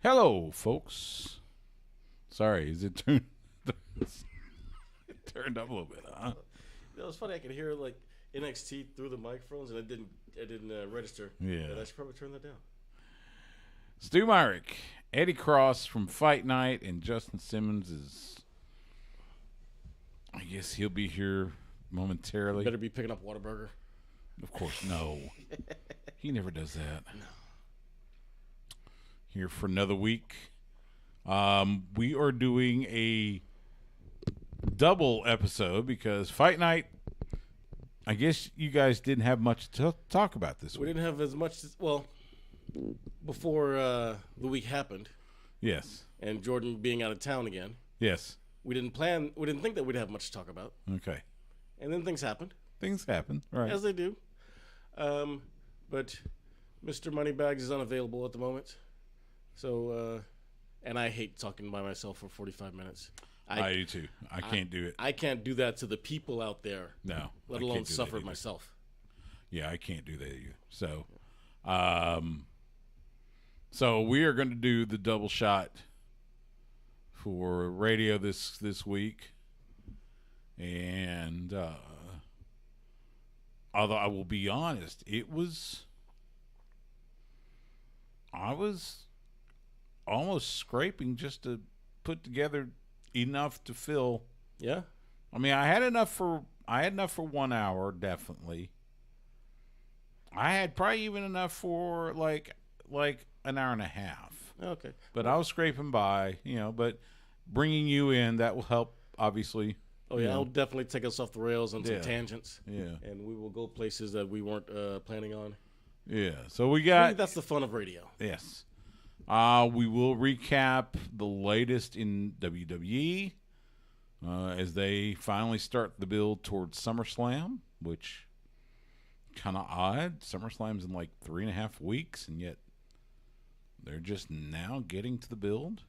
Hello, folks. Sorry, is it turned turned up a little bit, huh? It was funny. I could hear like NXT through the microphones, and it didn't register. Yeah. But I should probably turn that down. Stu Myrick, Eddie Cross from Fight Night, and Justin Simmons is. I guess he'll be here momentarily. Better be picking up Whataburger. Of course, no. He never does that. No. Here for another week. We are doing a double episode because Fight Night, I guess you guys didn't have much to talk about this week. We didn't have as much, before the week happened. Yes. And Jordan being out of town again. Yes. We didn't think that we'd have much to talk about. Okay. And then things happened. Things happen, right. As they do. But Mr. Moneybags is unavailable at the moment. So, and I hate talking by myself for 45 minutes. I do too. I can't do it. I can't do that to the people out there. No. Let alone suffer myself. Yeah, I can't do that either. So, so we are going to do the double shot for radio this week. And although I will be honest, I was almost scraping just to put together enough to fill. Yeah. I mean, I had enough for 1 hour, definitely. I had probably even enough for like an hour and a half. Okay. But I was scraping by, but bringing you in, that will help, obviously. Oh, yeah, it'll definitely take us off the rails on some tangents. Yeah. And we will go places that we weren't planning on. Yeah. So we got... I think that's the fun of radio. Yes. We will recap the latest in WWE as they finally start the build towards SummerSlam, which kind of odd. SummerSlam's in like 3.5 weeks, and yet they're just now getting to the build.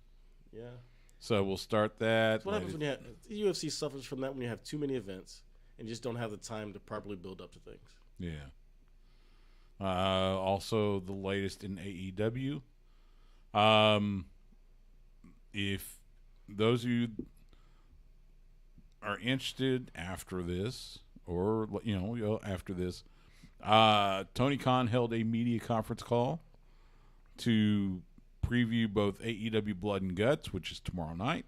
Yeah. So we'll start that. That's what happens when the UFC suffers from that when you have too many events and just don't have the time to properly build up to things. Yeah. Also, the latest in AEW. If those of you are interested after this, or after this, Tony Khan held a media conference call to preview both AEW Blood and Guts, which is tomorrow night,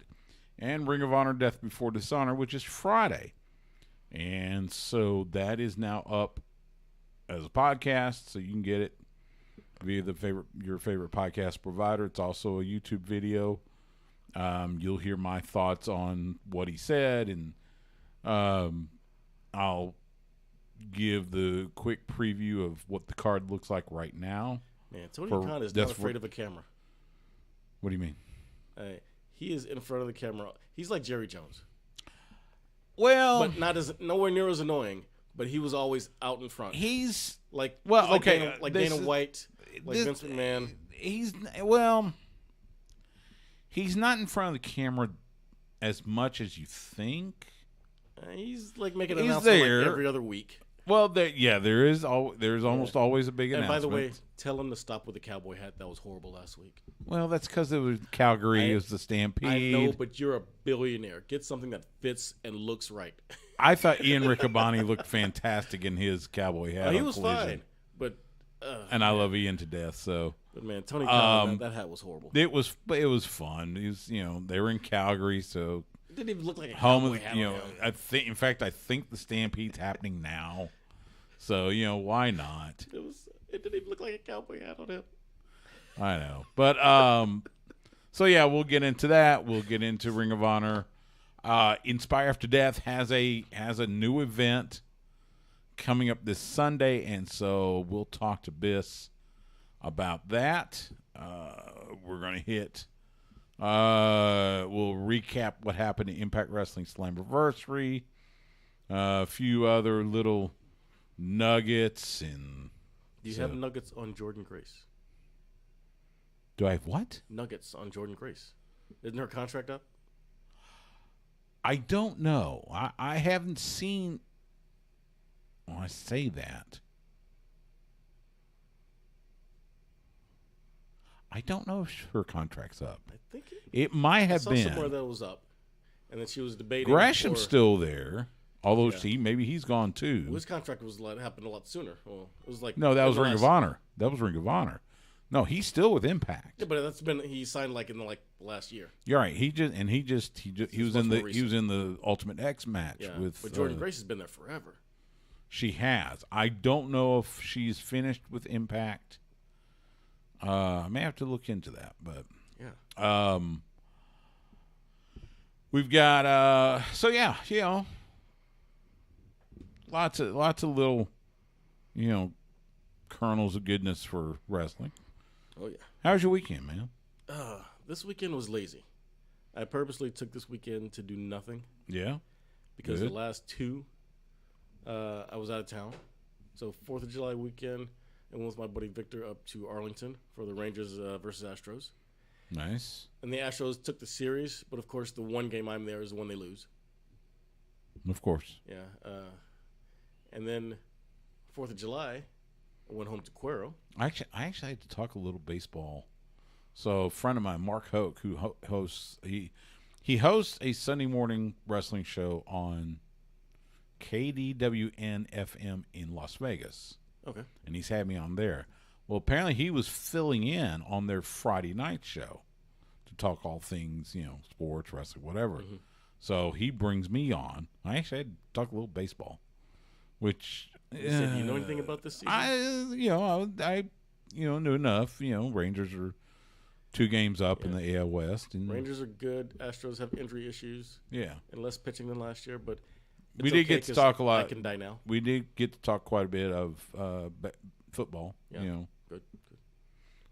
and Ring of Honor Death Before Dishonor, which is Friday. And so that is now up as a podcast, so you can get it via your favorite podcast provider. It's also a YouTube video. You'll hear my thoughts on what he said, and I'll give the quick preview of what the card looks like right now. Man, Tony Khan is not afraid of a camera. What do you mean? He is in front of the camera. He's like Jerry Jones. Well, but nowhere near as annoying. But he was always out in front. He's like okay, Dana White, like Vince McMahon. He's not in front of the camera as much as you think. He's like making an announcement like every other week. Well, there's almost always a big announcement. And by the way, tell him to stop with the cowboy hat. That was horrible last week. Well, that's because it was Calgary. It was the Stampede. I know, but you're a billionaire. Get something that fits and looks right. I thought Ian Riccaboni looked fantastic in his cowboy hat. He was fine, but and I love Ian to death. So, but man, Tony Khan, that hat was horrible. It was fun. It was, they were in Calgary, so. It didn't even look like a home cowboy hat. I think the Stampede's happening now. So, why not? It didn't even look like a cowboy hat on him. I know. But so yeah, we'll get into that. We'll get into Ring of Honor. Inspire After Death has a new event coming up this Sunday, and so we'll talk to Biss about that. We're going to hit we'll recap what happened at Impact Wrestling Slammiversary, a few other little nuggets. And do you have nuggets on Jordan Grace? Do I have what? Nuggets on Jordan Grace. Isn't her contract up? I don't know. I haven't seen. Well, I say that. I don't know if her contract's up. I think It might I have saw been. somewhere that it was up, and then she was debating. Gresham's still there, although Yeah. maybe he's gone too. Well, his contract was happened a lot sooner. Well, it was like No, that was in the Ring of last- Honor. That was Ring of Honor. No, he's still with Impact. Yeah, but he signed like in the last year. You're right. He was in much more the Ultimate X match Yeah, with. but Jordan Grace has been there forever. She has. I don't know if she's finished with Impact. I may have to look into that, but Yeah. we've got so yeah, lots of little, kernels of goodness for wrestling. Oh yeah. How was your weekend, man? This weekend was lazy. I purposely took this weekend to do nothing Yeah. because Good. the last two, I was out of town. So 4th of July weekend, I went with my buddy Victor up to Arlington for the Rangers versus Astros. Nice. And the Astros took the series, but of course the one game I'm there is the one they lose. Of course. Yeah. And then 4th of July, I went home to Cuero. I actually had to talk a little baseball. So a friend of mine, Mark Hoke, who hosts he hosts a Sunday morning wrestling show on KDWN FM in Las Vegas. Okay. And he's had me on there. Well, apparently he was filling in on their Friday night show to talk all things, sports, wrestling, whatever. Mm-hmm. So he brings me on. I actually had to talk a little baseball, which You said, do you know anything about this season? I knew enough. Rangers are 2 games up in the AL West, and Rangers are good. Astros have injury issues yeah, and less pitching than last year, but we it's did okay get to 'cause talk a lot. I can die now. We did get to talk quite a bit of football. Yeah. Good.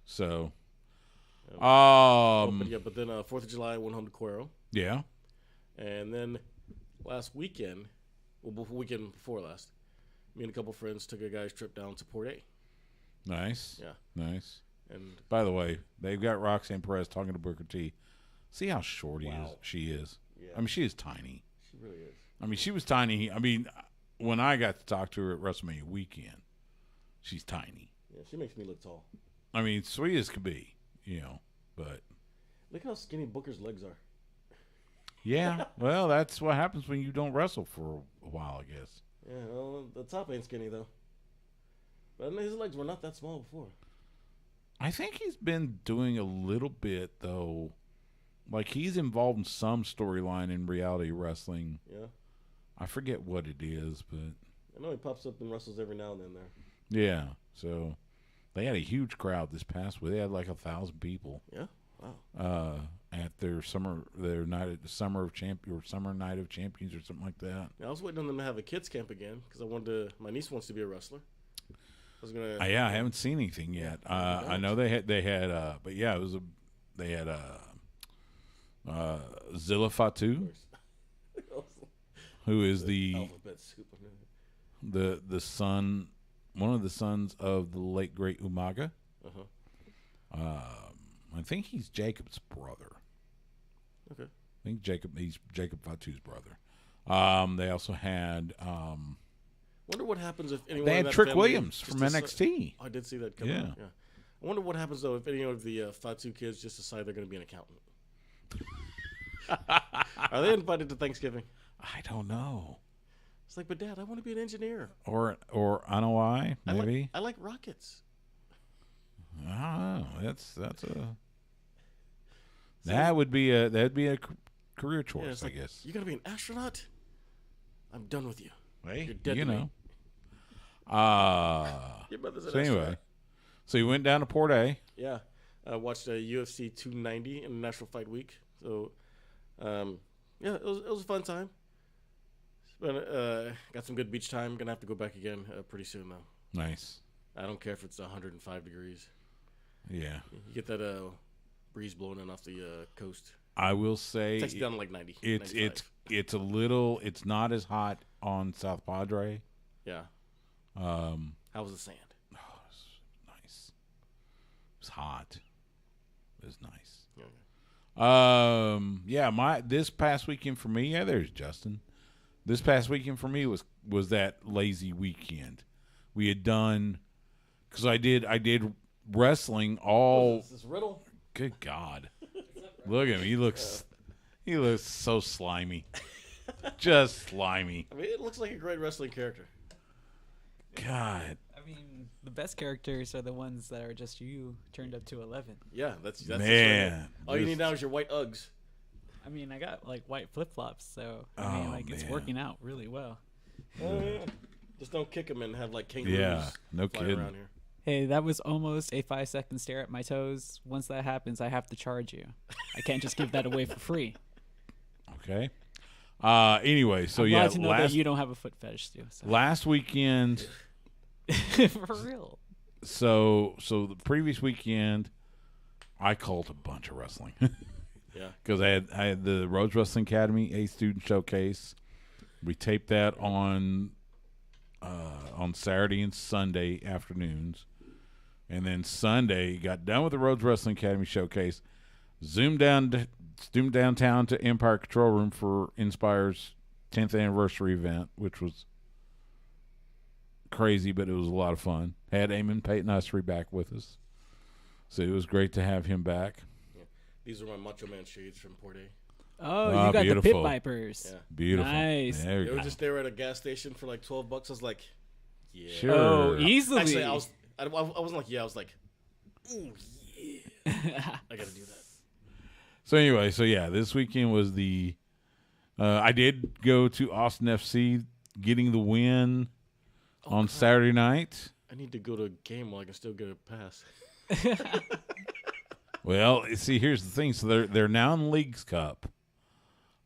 So, But then 4th of July, I went home to Cuero. yeah, And then last weekend, weekend before last, me and a couple friends took a guy's trip down to Port A. nice, Yeah. nice. And By the way, they've got Roxanne Perez talking to Booker T. See how short Wow. she is. Yeah. I mean, she is tiny. she really is. I mean, she was tiny. I mean, when I got to talk to her at WrestleMania weekend, she's tiny. Yeah, she makes me look tall. I mean, sweet as could be, but Look how skinny Booker's legs are. yeah, well, that's what happens when you don't wrestle for a while, I guess. Yeah, well, the top ain't skinny, though. But his legs were not that small before. I think he's been doing a little bit, though. Like, he's involved in some storyline in reality wrestling. Yeah. I forget what it is, but I know he pops up and wrestles every now and then there. yeah. So they had a huge crowd this past week. They had like 1,000 people. Yeah? Wow. At their summer night of summer night of champions or something like that. Yeah, I was waiting on them to have a kids camp again because my niece wants to be a wrestler. I was gonna. I haven't seen anything yet. I know they had, but yeah, they had Zilla Fatu, who is the Alphabet soup. son, one of the sons of the late great Umaga. Uh-huh. I think he's Jacob's brother. Okay. I think he's Jacob Fatu's brother. They also had Wonder what happens if anyone. they in had that Trick family Williams just from decide- NXT. I did see that come Yeah. out. Yeah. I wonder what happens though if any of the Fatu kids just decide they're going to be an accountant. Are they invited to Thanksgiving? I don't know. It's like, but Dad, I want to be an engineer. Or I don't know why. Maybe I like rockets. I don't know. That's a that'd be a career Yeah, choice, it's I like, guess. you're going to be an astronaut? I'm done with you. Hey, You're dead you to me. know. Your brother's an So anyway, astronaut. so you went down to Port A. Yeah. I watched UFC 290 in National Fight Week. So, yeah, it was a fun time. Got some good beach time. Gonna have to go back again pretty soon though. Nice. I don't care if it's 105 degrees. Yeah. You get that breeze blowing in off the coast. I will say Takes it down to like 90. it's 95. it's not as hot on South Padre. Yeah. How How was the sand? nice. It was hot. It was nice. Yeah. Yeah, this past weekend for me, there's Justin. This past weekend for me was that lazy weekend. We had done, because I did wrestling all. Is this Riddle? Good God! Look at him. He looks so slimy, just slimy. I mean, it looks like a great wrestling character. God. I mean, the best characters are the ones that are just you turned up to 11. Yeah, that's Man. All you need now is your white Uggs. I mean, I got like white flip flops, so I Oh, mean, like it's man. working out really well. Oh yeah. Just don't kick them and have like kangaroos. Yeah, no fly kidding. around here. Hey, that was almost a 5-second stare at my toes. Once that happens, I have to charge you. I can't just give that away for free. Okay. Anyway, so I'm yeah, glad to know that you don't have a foot fetish too. So. last weekend. For real. So the previous weekend, I called a bunch of wrestling. Yeah. Because I had the Rhodes Wrestling Academy A Student Showcase. We taped that on Saturday and Sunday afternoons, and then Sunday got done with the Rhodes Wrestling Academy Showcase. Zoomed downtown to Empire Control Room for Inspire's 10th anniversary event, which was crazy, but it was a lot of fun. Had Eamon Peyton Usry back with us, so it was great to have him back. Yeah. These are my Macho Man shades from Port A. Oh, Ah, you got the Pit beautiful. Vipers. Yeah. Beautiful. Nice. There you They go. were just there at a gas station for like $12. I was like, yeah. Sure. Oh, easily. Actually, I wasn't like, yeah. I was like, ooh, yeah. I got to do that. So anyway, this weekend was the. I did go to Austin FC, getting the win on Saturday night. I need to go to a game while I can still get a pass. Well, see, here's the thing. So they're now in the Leagues Cup.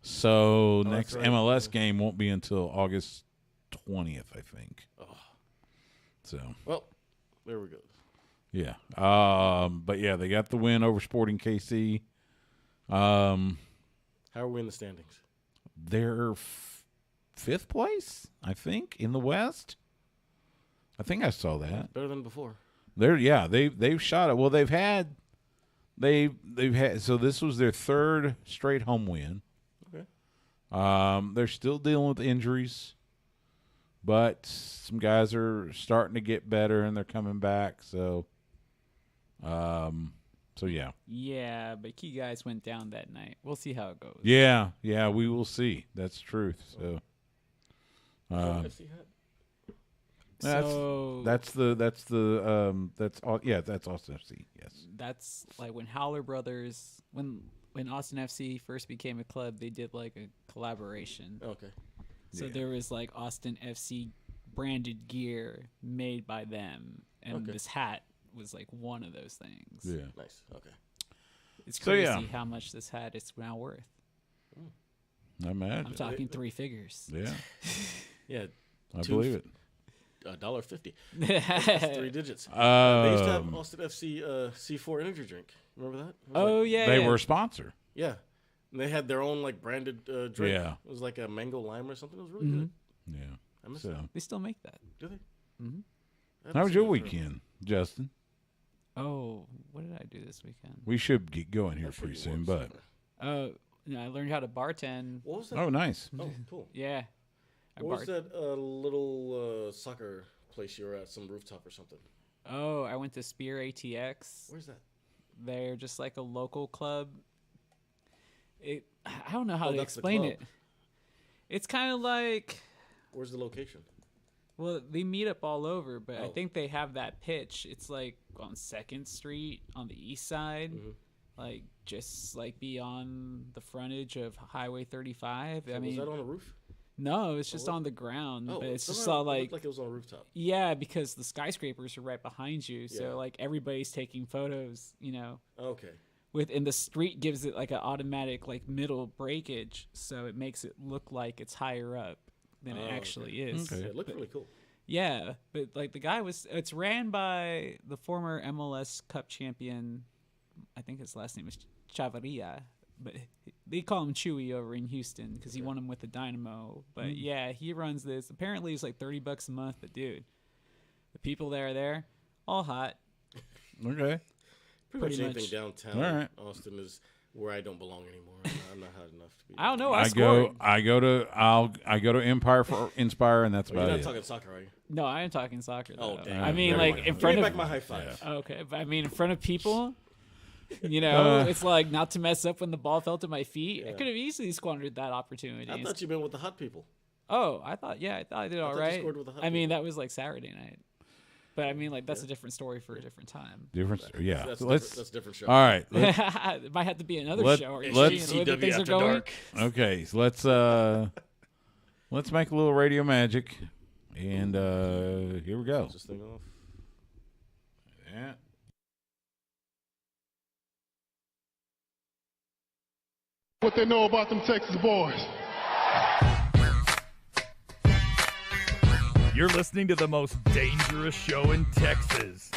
So next that's right. MLS game won't be until August 20th, I think. Oh. So Well, there we go. yeah, but yeah, they got the win over Sporting KC. How are we in the standings? They're fifth place, I think, in the West. I think I saw that. Better than before. They've shot it. Well, they've had. So this was their third straight home win. Okay. They're still dealing with injuries, but some guys are starting to get better and they're coming back. So yeah. Yeah, but key guys went down that night. We'll see how it goes. Yeah, we will see. That's the truth. So FC hat. that's Austin FC. Yes. That's like when Howler Brothers, when Austin FC first became a club, they did like a collaboration. Okay. So Yeah. there was like Austin FC branded gear made by them, and Okay. this hat was like one of those things. Yeah. Nice. Okay. It's So, crazy yeah. how much this hat is now worth. I imagine. I'm talking 3 figures. Yeah, Yeah. I believe it. $1.50. That's 3 digits. They used to have Austin FC C4 energy drink. Remember that? It was Oh like, yeah, They yeah. were a sponsor. Yeah. And they had their own like branded drink. Yeah. It was like a mango lime or something. It was really good. Yeah. I miss So, that. They still make that. Do they? Mhm. I haven't how was seen your that for- weekend, Justin? Oh, what did I do this weekend? We should get going here I'm sure pretty you soon, worked but somewhere. I learned how to bartend. What was that? oh, nice. Oh, cool. Yeah. I What was bart- that little soccer place you were at? Some rooftop or something? Oh, I went to Spear ATX. Where's that? They're just like a local club. I don't know how Oh, to that's the explain club. it. It's kind of like, Where's the location? well, they meet up all over, but I Oh. think they have that pitch. It's like on 2nd Street on the east side, Mhm. like just like beyond the frontage of Highway 35. I was mean, that on a roof? no, it's just what? on the ground, Oh, but it's just somehow all it looked like it was on a rooftop. yeah, because the skyscrapers are right behind you, Yeah. so like everybody's taking photos, you know. Okay. And the street gives it like an automatic like middle breakage, so it makes it look like it's higher up than it Oh, actually is. Okay. Yeah, it looked really cool. Yeah, but like the guy it's ran by the former MLS Cup champion, I think his last name is Chavarria, but they call him Chewy over in Houston because he won him with the Dynamo. But yeah, he runs this. Apparently it's like $30 a month, but dude, the people that are there, all hot. Okay. Pretty much Pretty anything much. downtown All right. Austin is where I don't belong anymore. I'm I'm not hot enough to be. I don't know. I go to Empire for Inspire, and that's Well, about you're it. not talking soccer, are you? No, I am talking soccer. Though. Oh, damn. I mean, Never like mind. in front Bring of. back my high five. Okay, but I mean, in front of people. You know, it's like not to mess up when the ball fell to my feet. I could have easily squandered that opportunity. I thought you meant with the hot people. Oh, I thought I did all thought you right. scored with the hot I mean, people. that was like Saturday night. But I mean, like that's a different story for a different time. Yeah. That's a different show. All right. It might have to be another show. Are you let's- seeing the way that things are After going? dark. Okay. So let's make a little radio magic, and here we go. This thing off. Yeah. What they know about them Texas boys. You're listening to the most dangerous show in Texas.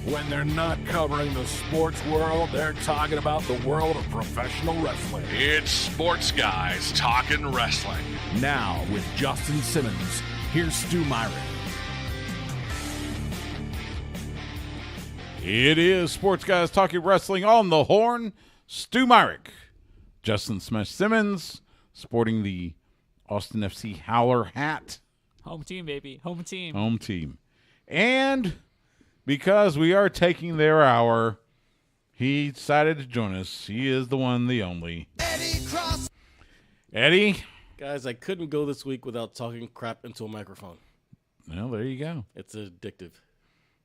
When they're not covering the sports world, they're talking about the world of professional wrestling. It's Sports Guys Talking Wrestling. Now, with Justin Simmons, here's Stu Myrick. It is Sports Guys Talking Wrestling on the Horn. Stu Myrick, Justin Smash Simmons, sporting the Austin FC Howler hat. Home team, baby. Home team. Home team. And because we are taking their hour, he decided to join us. He is the one, the only. Eddie Cross. Eddie. Guys, I couldn't go this week without talking crap into a microphone. Well, there you go. It's addictive.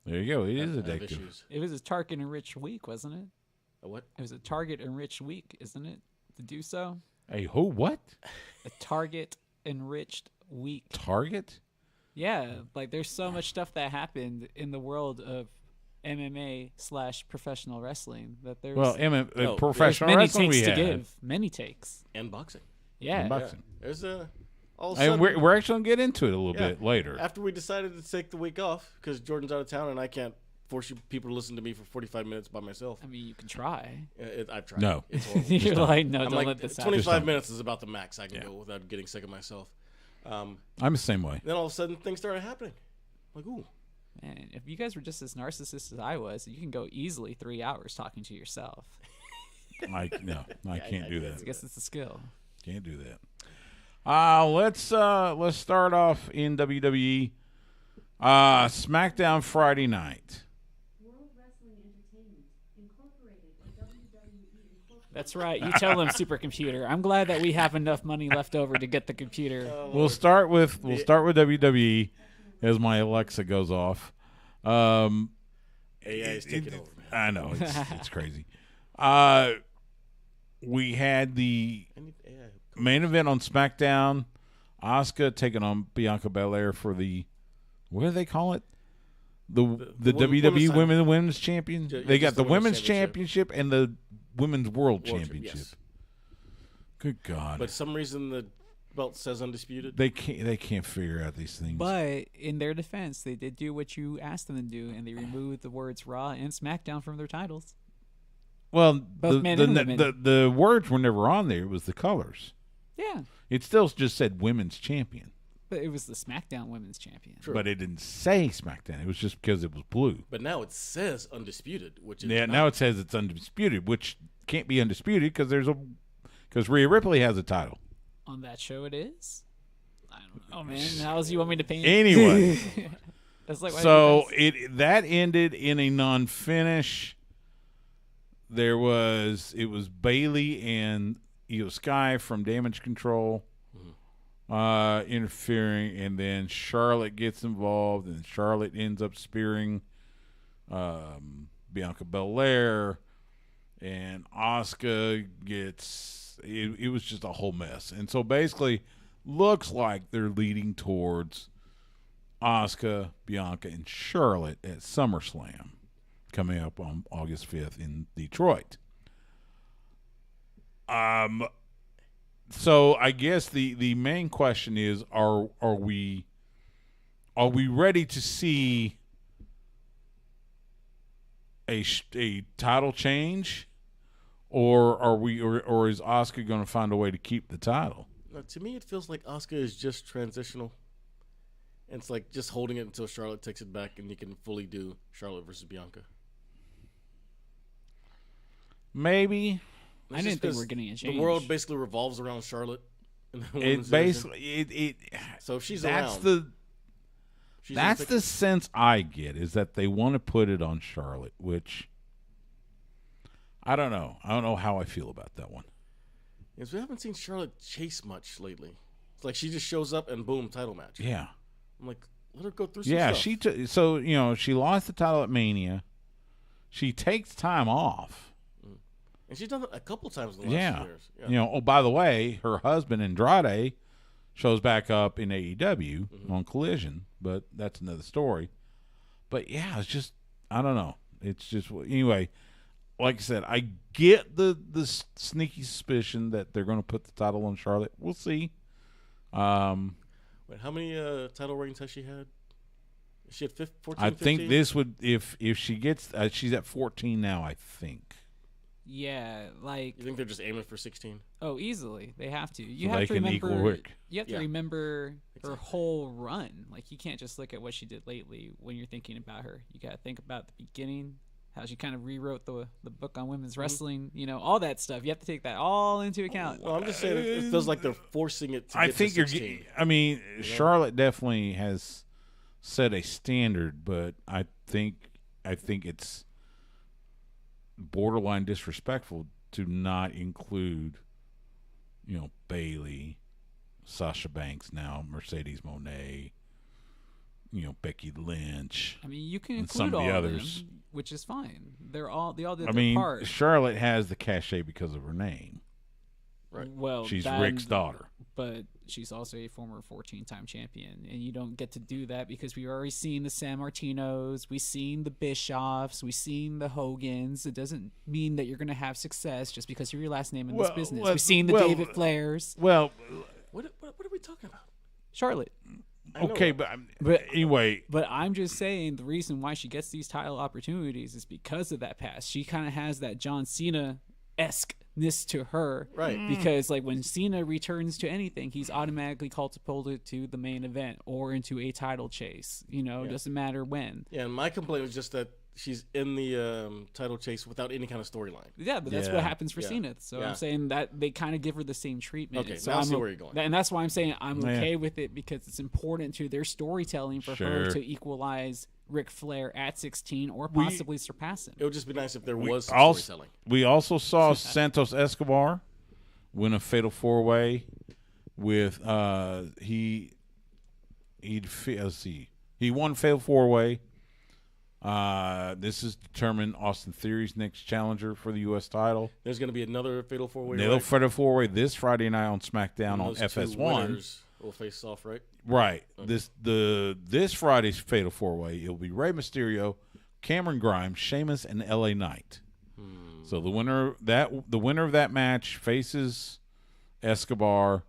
There you go. It is I have addictive. issues. It was a target-enriched week, wasn't it? A what? It was a target-enriched week, isn't it? To do so? Hey, who? What? A target-enriched week. Target? Yeah, like there's so much stuff that happened in the world of MMA/professional wrestling that there's, Well, there's professional many wrestling takes we to have. give. Many takes. And boxing. Yeah. Boxing. There's all of a And sudden, we're actually going to get into it a little Yeah. bit later. after we decided to take the week off because Jordan's out of town and I can't force you people to listen to me for 45 minutes by myself. I mean, you can try. I've tried. No. It's horrible. You're like, no, I'm don't like, let this happen. 25 minutes is about the max I can go without getting sick of myself. I'm the same way. Then all of a sudden things started happening. Like, ooh. Man, if you guys were just as narcissist as I was, you can go easily 3 hours talking to yourself. I can't do that. I guess it's a skill. Can't do that. Let's start off in WWE. SmackDown Friday night. World Wrestling Entertainment, Incorporated, or WWE Incorporated. That's right. You tell them, supercomputer. I'm glad that we have enough money left over to get the computer. We'll start with WWE as my Alexa goes off. AI is taking over, man. I know it's crazy. We had the I need AI. main event on SmackDown. Asuka taking on Bianca Belair for the, what do they call it? The WWE Women's Champion. Yeah, They got just the the Women's Women's Championship and the Women's World World Championship. yes. Good God. But for some reason the belt says undisputed. They can't figure out these things. But in their defense, they did do what you asked them to do, and they removed the words Raw and SmackDown from their titles. Well, Both men and women. the words were never on there. It was the colors. Yeah, It still just said Women's Champion, but it was the SmackDown Women's Champion. True. but it didn't say SmackDown. It was just because it was blue. But now it says undisputed, which is Yeah, not. now it says it's undisputed, which can't be undisputed because Rhea Ripley has a title. On that show, it is. I don't know, man. How else you want me to paint? Anyway, That's like why so you that ended in a non-finish. It was Bayley and Io Sky from Damage Control interfering, and then Charlotte gets involved, and Charlotte ends up spearing Bianca Belair, and Asuka gets it was just a whole mess. And so basically looks like they're leading towards Asuka, Bianca, and Charlotte at SummerSlam coming up on August 5th in Detroit. So I guess the main question is, are we ready to see a title change, or is Asuka going to find a way to keep the title? To me, it feels like Asuka is just transitional, And it's like just holding it until Charlotte takes it back, and you can fully do Charlotte versus Bianca. Maybe. I didn't think we were getting a change. The world basically revolves around Charlotte. It basically So if she's that's around, that's the sense I get, is that they want to put it on Charlotte, which I don't know. I don't know how I feel about that one. Because we haven't seen Charlotte chase much lately. It's like she just shows up and boom, title match. Yeah. I'm like, let her go through some Yeah, stuff. so she lost the title at Mania. She takes time off. And she's done it a couple times in the last few years. Yeah. Oh, by the way, her husband Andrade shows back up in AEW on Collision, but that's another story. But yeah, it's just, I don't know. It's just, anyway, like I said, I get the sneaky suspicion that they're going to put the title on Charlotte. We'll see. Wait, how many title reigns has she had? She had 14, I 15? think this would, if she gets, she's at 14 now, I think. Yeah, like You think they're just aiming for 16? oh, easily they have to. You So have they to can remember. equal Rick. You have to Yeah. remember her whole run. Like you can't just look at what she did lately when you're thinking about her. You got to think about the beginning, how she kind of rewrote the book on women's wrestling. You know, all that stuff. You have to take that all into account. Well, I'm just saying it feels like they're forcing it to get I think to you're 16. I mean, Charlotte definitely has set a standard, but I think it's borderline disrespectful to not include, Bayley, Sasha Banks now, Mercedes Moné, Becky Lynch. I mean, you can And include some of the all others. of them, which is fine. They all did I their mean, part. Charlotte has the cachet because of her name. Right. Well, She's that- Rick's daughter. but she's also a former 14-time champion, and you don't get to do that because we've already seen the San Martinos, we've seen the Bischoffs, we've seen the Hogans. It doesn't mean that you're going to have success just because of your last name in this business. We've seen the David Flairs. Well, What are we talking about? Charlotte. I know okay, that. but anyway, But I'm just saying the reason why she gets these title opportunities is because of that past. She kind of has that John Cena-esque-ness to her. Right. Because like when Cena returns to anything, he's automatically catapulted to the main event or into a title chase. Doesn't matter when. Yeah, and my complaint was just that she's in the title chase without any kind of storyline. Yeah, but that's Yeah. what happens for Yeah. Cena. So Yeah. I'm saying that they kind of give her the same treatment. Okay, so now I I'm see where you're going. And that's why I'm saying I'm Yeah. okay with it because it's important to their storytelling for her Sure. to equalize Ric Flair at 16 or possibly surpass him. It would just be nice if there was some also, storytelling. we also saw Santos Escobar win a fatal 4-way with he won fatal 4-way. This is determined Austin Theory's next challenger for the U.S. title. There's going to be another Fatal 4-Way. They'll fatal 4-way this Friday night on SmackDown And on those two FS1. winners will face off, right? Right. This Friday's fatal 4-way, it'll be Rey Mysterio, Cameron Grimes, Sheamus, and LA Knight. So the winner of that match faces Escobar,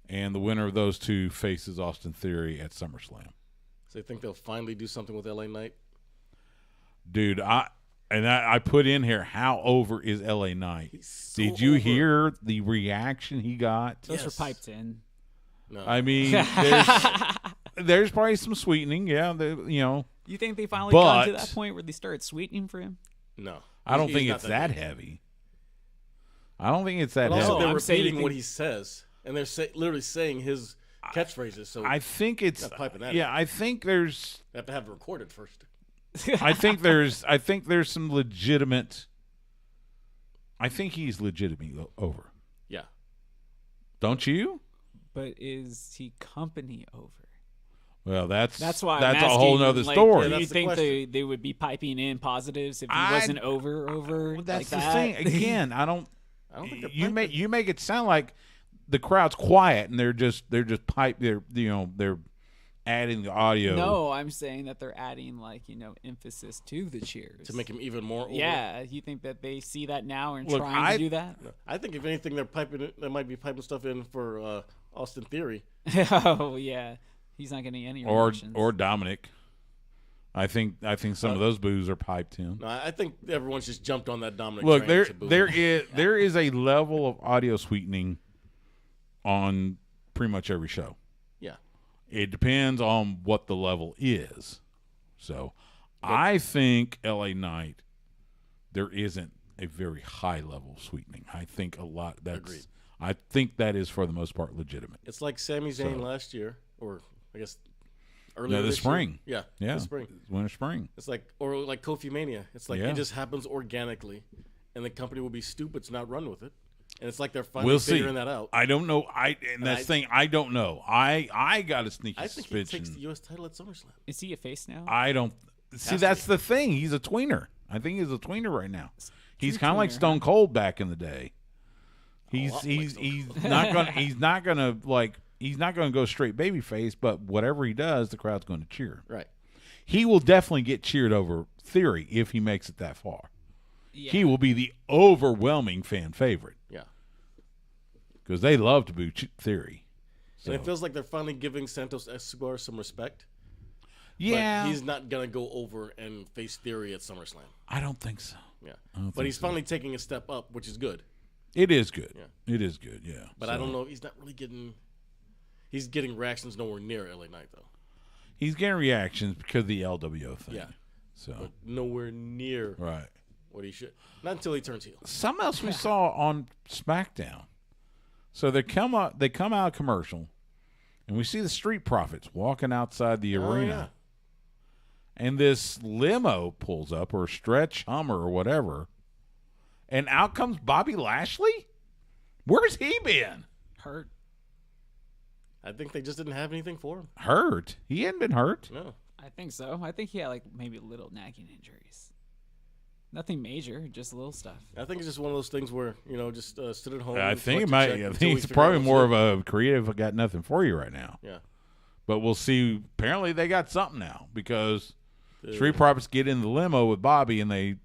and the winner of those two faces Austin Theory at SummerSlam. So you think they'll finally do something with LA Knight? Dude, I put in here, how over is LA Knight? so Did you over. hear the reaction he got? Those Yes. were piped in. No. I mean, there's probably some sweetening, yeah. You think they finally But- got to that point where they started sweetening for him? no. I don't He's think not it's that big. heavy. I don't think it's that But also, heavy. they're I'm saying repeating you what think- he says, and they're literally saying his catchphrases. So I think it's Not piping that yeah. in. I think there's they have to have it recorded first. I think there's some legitimate. I think he's legitimately over. Yeah. Don't you? But is he company over? Well, that's why that's I'm a whole asking, nother like, story. Do you that's the think question. they would be piping in positives if he I- wasn't over? Well, that's like the that? thing. Again, I don't. I don't think they're You piping. you make it sound like the crowd's quiet and they're just pipe. They're adding the audio. No, I'm saying that they're adding emphasis to the cheers to make him even more over. Yeah, you think that they see that now and Look, trying to do that? No. I think if anything, they're piping it. They might be piping stuff in for Austin Theory. Oh yeah, he's not getting any or reactions. Dominic. I think some of those boos are piped in. No, I think everyone's just jumped on that Dominic. Look, train to boo him. there is a level of audio sweetening on pretty much every show. Yeah. It depends on what the level is. So I think LA Knight, there isn't a very high level of sweetening. I think a lot Agreed. I think that is for the most part legitimate. It's like Sami Zayn last year, or I guess earlier No, this spring. Year. Yeah, the spring. Winter spring. It's like, or like Kofi Mania. It's like Yeah. it just happens organically, and the company will be stupid to not run with it. And it's like they're finally We'll see. figuring that out. I don't know. I don't know. I got a sneaky I think he suspicion. takes the U.S. title at SummerSlam. Is he a face now? I don't see. Has That's to the thing. He's a tweener. I think he's a tweener right now. He's True kind of like tweener, Stone Cold back in the day. He's lot like Stone he's not gonna go straight babyface, but whatever he does, the crowd's going to cheer. Right. He will definitely get cheered over Theory if he makes it that far. Yeah. He will be the overwhelming fan favorite Yeah. because they love to boo Theory. So And it feels like they're finally giving Santos Escobar some respect. yeah, But he's not going to go over and face Theory at SummerSlam. I don't think so. Yeah. don't But think he's so. finally taking a step up, which is good. It is good. Yeah. It is good. Yeah, But I don't know. He's not really getting. He's getting reactions nowhere near LA Knight, though. He's getting reactions because of the LWO thing. Yeah. So But nowhere near right. what he should. Not until he turns heel. Something else we saw on SmackDown. So they come out of commercial, and we see the Street Profits walking outside the arena, and this limo pulls up, or stretch Hummer or whatever, and out comes Bobby Lashley. Where's he been? Hurt. I think they just didn't have anything for him. Hurt? He hadn't been hurt. No. I think so. I think he had like maybe little nagging injuries. Nothing major, just little stuff. I think it's just one of those things where, just sit at home. I and think it collect might. a check I until think we he's figure probably out more what's of a creative. I got nothing for you right now. good. Yeah. But we'll see. Apparently, they got something now because The- Street Profits get in the limo with Bobby and they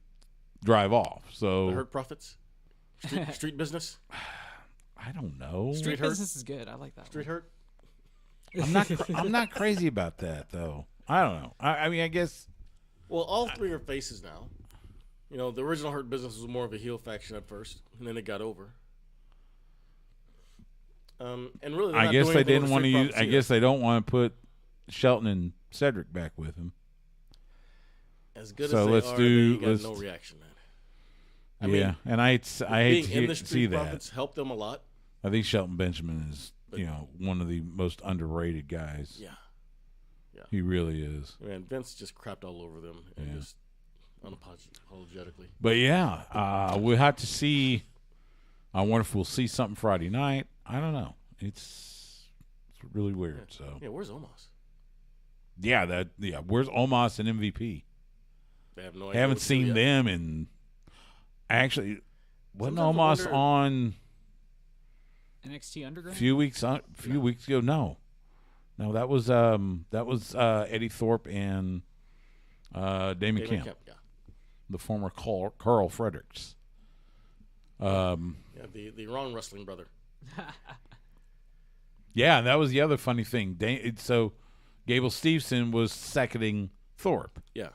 drive off. The So Hurt Profits? Street business? I don't know. Street Hurt? Business is good. I like that. Street Hurt? I'm not crazy about that though. I don't know. I mean, I guess Well, all three are faces now. The original Hurt Business was more of a heel faction at first, and then it got over. And really, they're I not guess doing they anything didn't with want to Street use. Profits I either. guess they don't want to put Shelton and Cedric back with him. As good so as they let's are, do- they got let's- no reaction, man. Yeah, and I hate Being to in the see Street that. Profits helped them a lot. I think Shelton Benjamin is one of the most underrated guys. Yeah. He really is. Man, Vince just crapped all over them and Yeah. just unapologetically. But yeah, we'll have to see. I wonder if we'll see something Friday night. I don't know. It's really weird. So Yeah, where's Omos? yeah, Where's Omos and MVP? They have no idea. Haven't what to do seen yet. them in. Actually, wasn't Sometimes I Omos wonder- on NXT Underground. a few weeks ago? No, that was Eddie Thorpe and Damon Damon Kemp, Kemp, yeah. the former Carl Fredericks. Yeah, the Ron wrestling brother. Yeah, that was the other funny thing. So Gable Steveson was seconding Thorpe, Yeah,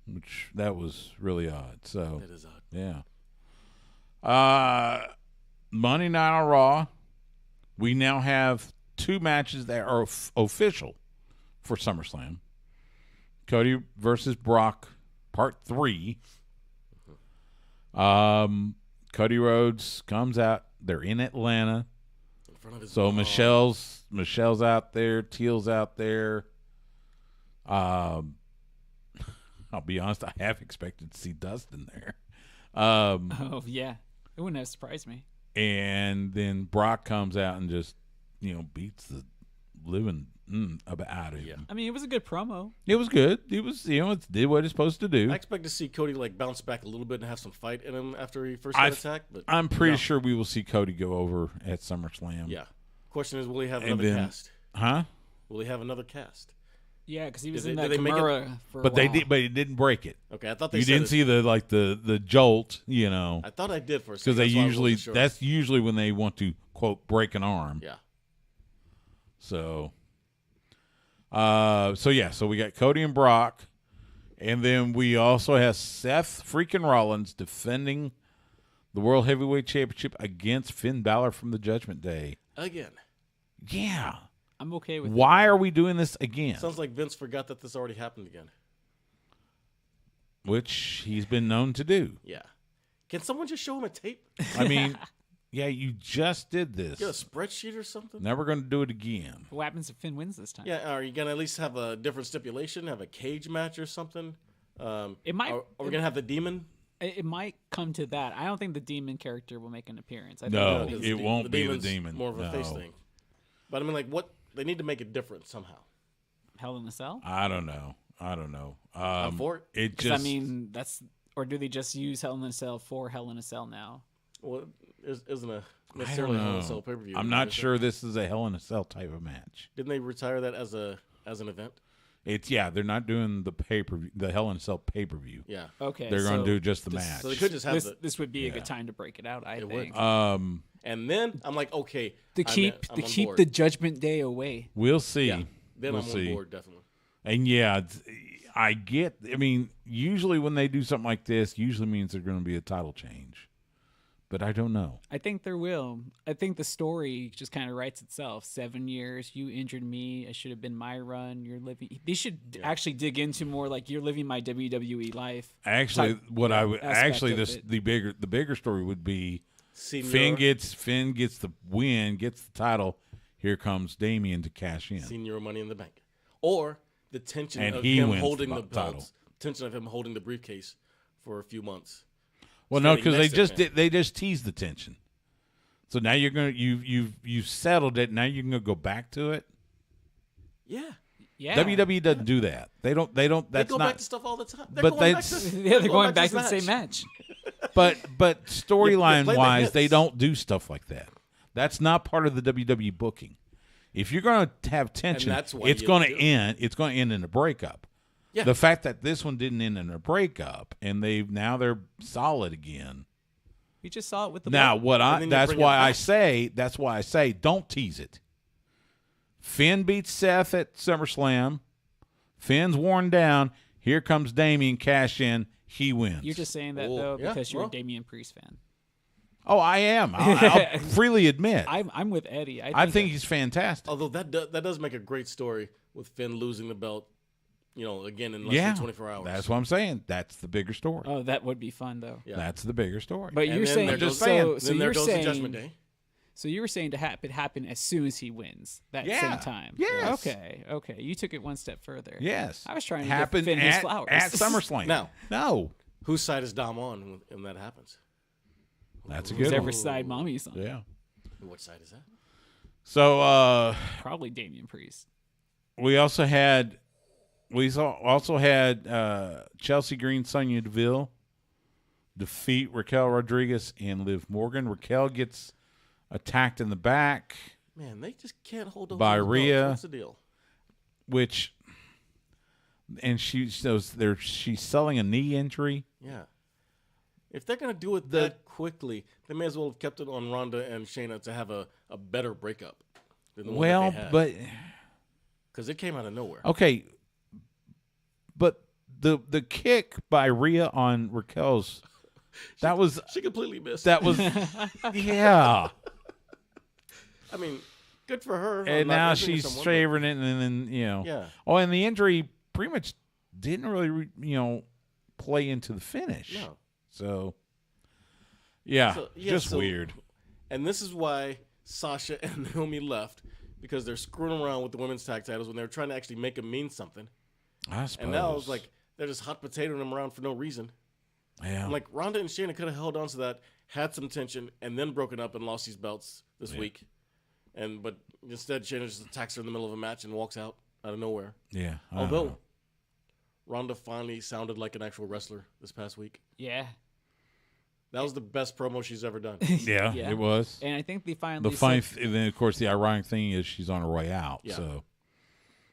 which that was really odd. So that is odd. yeah. Monday Night on Raw, we now have two matches that are official for SummerSlam. Cody versus Brock, Part 3. Cody Rhodes comes out. They're in Atlanta. In front of his So mom. Michelle's out there. Teal's out there. I'll be honest, I have expected to see Dustin there. Oh yeah, it wouldn't have surprised me. And then Brock comes out and just, beats the living out of him. I mean, it was a good promo. It was good. It was, it did what it's supposed to do. I expect to see Cody bounce back a little bit and have some fight in him after he first got attacked. But I'm pretty no. sure we will see Cody go over at SummerSlam. Yeah. Question is, will he have And another then- cast? Huh? Will he have another cast? Yeah, because he was Did in they- that did they make it- Kimura for a But they while. did. But it didn't break it. Okay, I thought they You said didn't it. see the jolt. I thought I did for a second. Because they That's why I usually wasn't sure. that's usually when they want to quote break an arm. Yeah. So so we got Cody and Brock, and then we also have Seth freaking Rollins defending the World Heavyweight Championship against Finn Balor from the Judgment Day. Again. Yeah, I'm okay with Why it. are we doing this again? Sounds like Vince forgot that this already happened again. Which he's been known to do. Yeah. Can someone just show him a tape? I mean, yeah, you just did this. Get a spreadsheet or something? Now we're going to do it again. What happens if Finn wins this time? Yeah, are you going to at least have a different stipulation? Have a cage match or something? It might. Are we going to have the demon? It might come to that. I don't think the demon character will make an appearance. I think No, it'll be- it won't be the demon's demon. More of a face No. thing. But I mean, like, what? They need to make it different somehow. Hell in a Cell. I don't know. I'm for it. It 'Cause, just. I mean, that's or do they just use Hell in a Cell for Hell in a Cell now? Well, it isn't a I don't necessarily Hell in know. a Cell pay-per-view. I'm not sure this is a Hell in a Cell type of match. Didn't they retire that as an event? They're not doing the pay-per-view, the Hell in a Cell pay-per-view. Yeah. Okay, They're going so to do just the this- match. so they could just have this would be a Yeah. good time to break it out. I It think would. And then I'm like, okay, to keep I'm on keep board. the Judgment Day away. We'll see. Yeah. Then we'll I'm see. on board definitely. And yeah, I mean, usually when they do something like this, usually means there's going to be a title change. But I don't know. I think there will. I think the story just kind of writes itself. 7 years, you injured me. It should have been my run. You're living. They should actually dig into more like you're living my WWE life. Actually, type what I would aspect actually of this it. the bigger story would be Senior, Finn gets the win, gets the title. Here comes Damian to cash in. Senior Money in the Bank, or the tension And of he him wins holding the the title. belts, tension of him holding the briefcase for a few months. Well, no, Standing because next to Finn. they just teased the tension. So now you've settled it. Now you're gonna go back to it. Yeah, Yeah, WWE doesn't do that. They don't. they That's go not. back to stuff all the time. They're but going they- back to, yeah, they're going back to to the this same match. But You storyline play the wise, they hits. don't do stuff like that. That's not part of the WWE booking. If you're going to have tension, that's why it's you going do to it. end. It's going to end in a breakup. Yeah. The fact that this one didn't end in a breakup, and they're solid again. We just saw it with the Now, belt. And then you that's bring it why I back. say don't tease it. Finn beats Seth at SummerSlam. Finn's worn down. Here comes Damian, cash in. He wins. You're just saying that Oh, though yeah, because you're well. a Damian Priest fan. Oh, I am. I'll freely admit. I'm with Eddie. I think he's fantastic. Although that does make a great story with Finn losing the belt, again in less Yeah, than 24 hours. that's what I'm saying. That's the bigger story. Oh, that would be fun though. Yeah. That's the bigger story. But And you're then saying there goes- so. then So there you're goes saying the Judgment Day. So you were saying to happen as soon as he wins that Yeah. same time. Yes. Okay. You took it one step further. Yes, I was trying to happen give Finn his at, flowers. at SummerSlam. Now. no, Whose side is Dom on when that happens? that's a good Whichever one. side mommy's on. Yeah. Which side is that? So Probably Damian Priest. we also had Chelsea Green, Sonya Deville defeat Raquel Rodriguez and Liv Morgan. Raquel gets attacked in the back, Man, they just can't hold on By to those Rhea. belts. What's the deal? she's selling a knee injury. Yeah. If they're going to do it that quickly, they may as well have kept it on Ronda and Shayna to have a better breakup than the one Well, that they had. but Because it came out of nowhere. okay, but the kick by Rhea on Raquel's She completely missed. yeah. I mean, good for her. And on not now missing she's someone, but- favoring it, and then Yeah. Oh, and the injury pretty much didn't really play into the finish. No. So yeah, So, yeah, just so- weird. And this is why Sasha and Naomi left, because they're screwing around with the women's tag titles when they were trying to actually make them mean something. I suppose. And now it's like they're just hot potatoing them around for no reason. yeah, I'm like, Ronda and Shayna could have held on to that, had some tension, and then broken up and lost these belts this week. But instead, Shayna just attacks her in the middle of a match and walks out of nowhere. yeah. I don't Although know. Ronda finally sounded like an actual wrestler this past week. Yeah. That was the best promo she's ever done. yeah, Yeah. it was. And I think they finally The funny, said, and then of course the ironic thing is she's on her way out. Yeah. So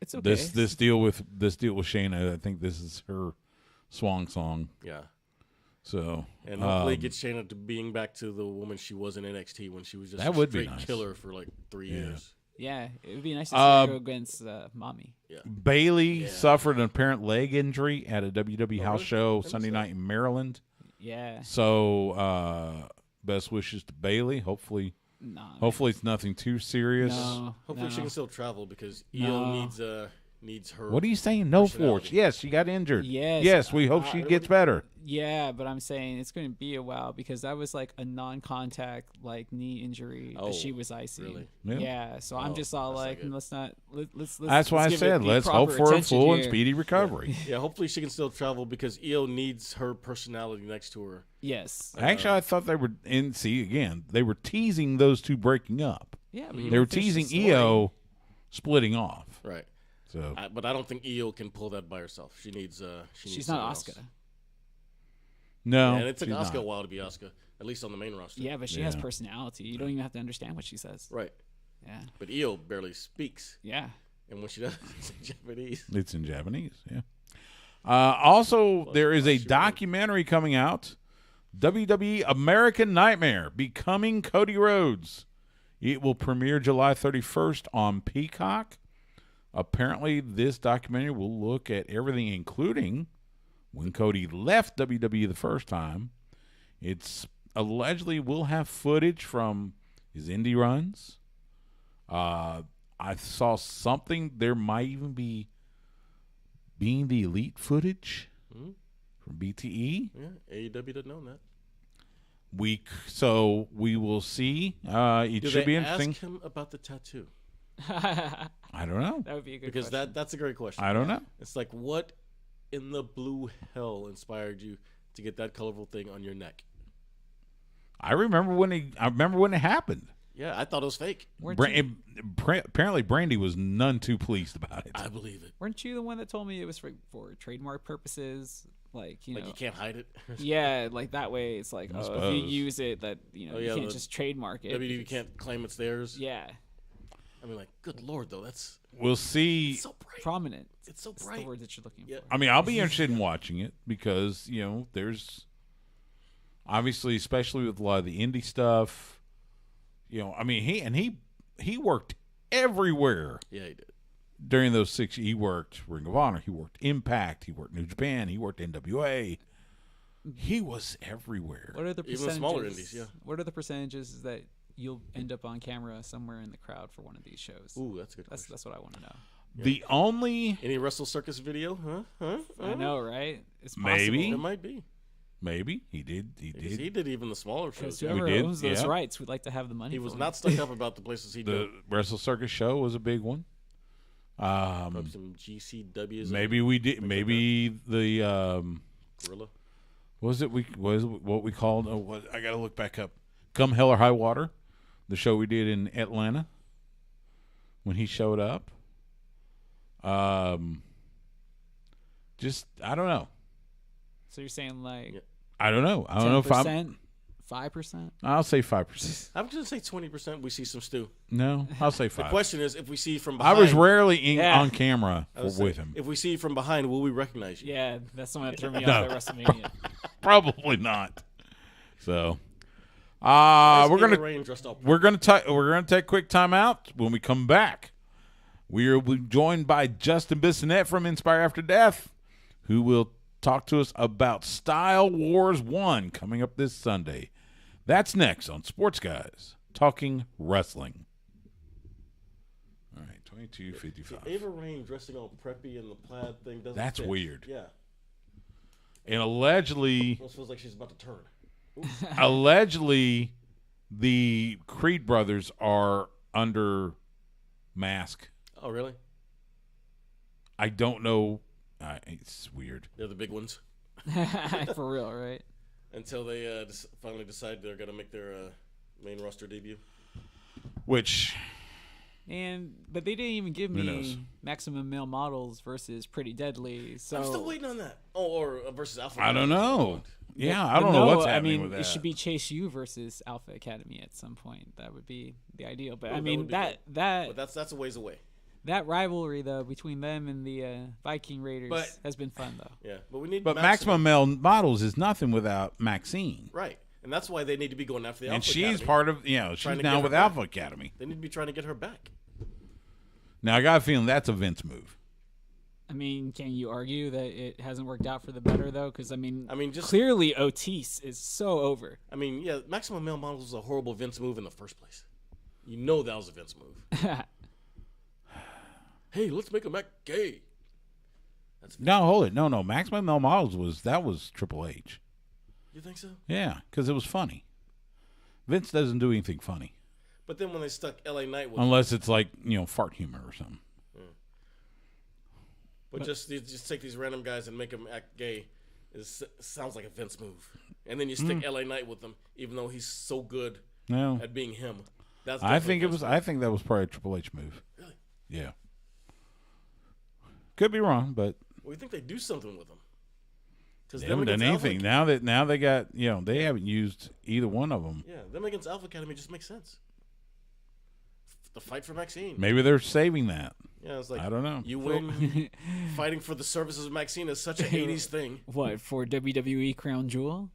it's okay. this deal with Shayna, I think this is her swan song. Yeah. So And hopefully it gets Shayna to being back to the woman she was in NXT when she was just That a would be straight nice. killer for like 3 years. Yeah, it would be nice to see her go against Mommy. Bailey suffered an apparent leg injury at a WWE house really? show Sunday night in Maryland. Yeah. So best wishes to Bailey. Hopefully Nah. Hopefully, it's nothing too serious. No. Hopefully, she can still travel because Io needs her. What are you saying? No personality. force. Yes, she got injured. Yes. Yes, we hope she gets better. Yeah, but I'm saying it's going to be a while because that was like a non-contact like knee injury that she was icing. Really? Yeah. So I'm just all like, that's not good. let's. That's why I give said it the let's hope proper for a attention full and here. speedy recovery. Yeah, hopefully she can still travel because Io needs her personality next to her. Yes. Actually, I thought they were they were teasing those two breaking up. Yeah. But you They were didn't finish the teasing story. Io splitting off. Right. So, But I don't think Io can pull that by herself. She needs. She's not someone Asuka. else. no, And it took she's Asuka a not. while to be Asuka, at least on the main roster. Yeah, but she has Yeah. personality. You don't even have to understand what she says. Right. Yeah. But Io barely speaks, Yeah. and when she does, it's in Japanese. It's in Japanese. Yeah. Also, there is a documentary coming out. WWE American Nightmare: Becoming Cody Rhodes. It will premiere July 31st on Peacock. Apparently, this documentary will look at everything, including when Cody left WWE the first time. It's allegedly will have footage from his indie runs. I saw something. There might even be Being the Elite footage from BTE. Yeah, AEW didn't know that. So we will see. It Do should they be interesting. ask him about the tattoo? I don't know. That would be a good Because question. that's a great question. I don't know. It's like, what in the blue hell inspired you to get that colorful thing on your neck? I remember when it happened. Yeah, I thought it was fake. Apparently, Brandy was none too pleased about it. I believe it. Weren't you the one that told me it was for trademark purposes? Like, you Like know. you can't hide it. Yeah, like that way it's like, if you suppose. use it, that, you know, Oh, you yeah, can't the just trademark it. WWE because- can't claim it's theirs. Yeah. I mean, like, good lord, though, that's We'll see. so bright. Prominent. It's so That's bright. the word that you're looking Yeah. for. I mean, I'll be interested in watching it because there's obviously, especially with a lot of the indie stuff. I mean, he worked everywhere Yeah, he did. during those 6 years. He worked Ring of Honor. He worked Impact. He worked New Japan. He worked NWA. He was everywhere. What are the Even percentages? smaller indies, yeah. What are the percentages that you'll end up on camera somewhere in the crowd for one of these shows? Ooh, that's a good question. That's what I want to know. The only Any Wrestle Circus video? Huh? I know, right? It's possible. Maybe. There might be. maybe he did. He Because did. he did even the smaller Because shows. Yeah. whoever did, owns those yeah. rights, we'd like to have the money. He for was them. not stuck up about the places he The did. Wrestle Circus show was a big one. Probably some GCWs. Maybe we did. Maybe the Gorilla. was it what we called? I got to look back up. Come Hell or High Water, the show we did in Atlanta when he showed up. Just I don't know. So you're saying like Yeah. I don't know. I don't know if I'm. 10%, 5%? I'll say 5%. I'm going to say 20% we see some stew. No, I'll say The 5. question is, if we see from I behind. was rarely Yeah. on camera I was saying, with him. If we see from behind, will we recognize you? Yeah, that's the one that threw me No. off at WrestleMania. Probably not. So, That's we're Ava gonna Rain dressed up. we're gonna take a quick time out. When we come back, we will be joined by Justin Bissonette from Inspire After Death, who will talk to us about Style Wars 1 coming up this Sunday. That's next on Sports Guys Talking Wrestling. All right, 22:55. Ava Rain dressing all preppy in the plaid thing doesn't That's fit. weird. Yeah. And allegedly, Almost feels like she's about to turn. allegedly, the Creed brothers are under mask. Oh, really? I don't know. It's weird. They're the big ones. For real, right? Until they finally decide they're going to make their main roster debut. Which, But they didn't even give Who knows? me Maximum Male Models versus Pretty Deadly. So I'm still waiting on that. Oh, or versus Alpha. I don't Academy. know. Yeah, I But don't know no, what's happening I mean, with that. it should be Chase U versus Alpha Academy at some point. That would be the ideal. But Oh, I that mean, would be that cool. that But that's a ways away. that rivalry though between them and the Viking Raiders But- has been fun though. Yeah, but we need. But Maximum Male Models is nothing without Maxine. Right, and that's why they need to be going after the And Alpha she's Academy. part of, she's Trying to now get her with back. Alpha Academy. They need to be trying to get her back. Now, I got a feeling that's a Vince move. I mean, can you argue that it hasn't worked out for the better though? Because I mean, Just clearly Otis is so over. I mean, yeah, Maximum Male Models was a horrible Vince move in the first place. You know that was a Vince move. Hey, let's make him act gay. No, hold it. No. Maximum Male Models was Triple H. You think so? Yeah, because it was funny. Vince doesn't do anything funny. But then when they stuck LA Knight with Unless it's like, fart humor or something. But just take these random guys and make them act gay. Sounds like a Vince move. And then you stick LA Knight with them, even though he's so good at being him. I think that was probably a Triple H move. Really? Yeah. Could be wrong, but Well, you think they do something with them? they haven't done anything. Now they got they haven't used either one of them. Yeah, them against Alpha Academy just makes sense. The fight for Maxine. Maybe they're saving that. Yeah, it's like I don't know. You win. Fighting for the services of Maxine is such an 80s thing. What, for WWE Crown Jewel?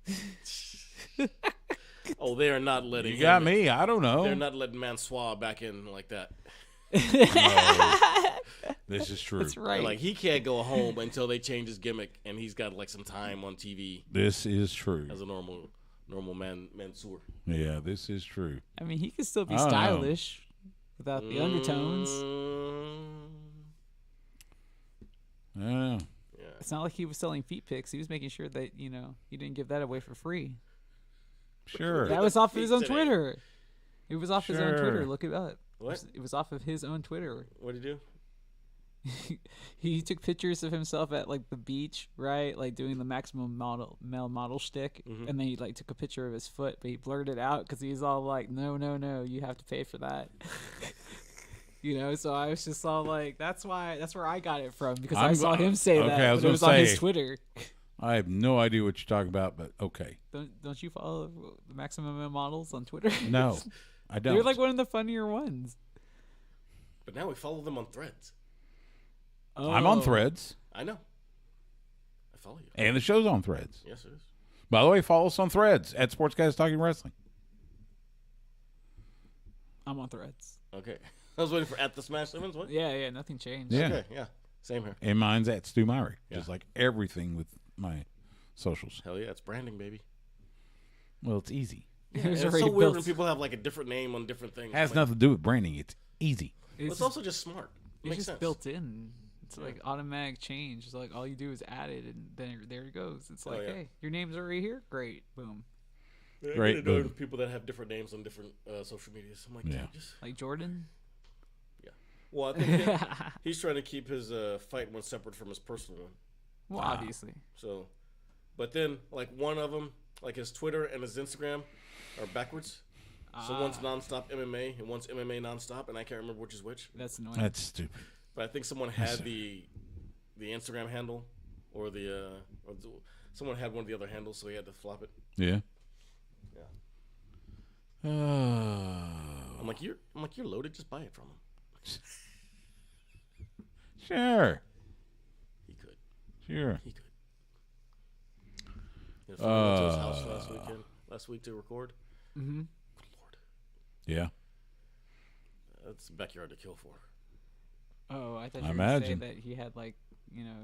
Oh, they are not letting. You got me. I don't know. They're not letting Mansoir back in like that. No. This is true. That's right. They're like, he can't go home until they change his gimmick, and he's got like some time on TV. This is true. As a normal Mansoor. Yeah, this is true. I mean, he could still be stylish without the undertones. Yeah. It's not like he was selling feet pics. He was making sure that, he didn't give that away for free. Sure. That was off of his own Twitter. It was off his own Twitter. Look it up. What? It was off of his own Twitter. What did he do? He took pictures of himself at like the beach, right? Like doing the maximum male model shtick, and then he like took a picture of his foot, but he blurred it out because he's all like, "No, you have to pay for that." So I was just all like, that's where I got it from, because I saw him say that, but it was on his Twitter. I have no idea what you're talking about, but okay. Don't you follow the Maximum Male Models on Twitter? No, I don't. You're like one of the funnier ones. But now we follow them on Threads. Oh. I'm on Threads. I know. I follow you. And the show's on Threads. Yes, it is. By the way, follow us on Threads at Sports Guys Talking Wrestling. I'm on Threads. Okay. I was waiting for at the Smash Simmons. What? Yeah, nothing changed. Yeah. Okay, yeah. Same here. And mine's at Stu Myrie. Yeah. Just like everything with my socials. Hell yeah, it's branding, baby. Well, it's easy. Yeah, it's so weird when people have like a different name on different things. It has nothing to do with branding. It's easy. It's also just smart. It's Makes just sense. built in. It's like automatic change. It's like all you do is add it, and then there it goes. It's like, hey, your name's already here. Great, boom. Yeah, Great, I get annoyed boom. with people that have different names on different social medias. I'm like, Yeah. just like Jordan. Yeah. Well, I think he's trying to keep his fight one separate from his personal one. Well, obviously. So, but then like one of them, like his Twitter and his Instagram, are backwards. So one's nonstop MMA and one's MMA nonstop, and I can't remember which is which. That's annoying. That's stupid. But I think someone had the Instagram handle, or someone had one of the other handles, so he had to flop it. Yeah. Yeah. I'm like, you're loaded. Just buy it from him. Sure. He could. Sure. He could. Went to his house last week to record. Mm-hmm. Good Lord. Yeah. That's a backyard to kill for. Oh, I thought you I were going to say imagine. that he had like,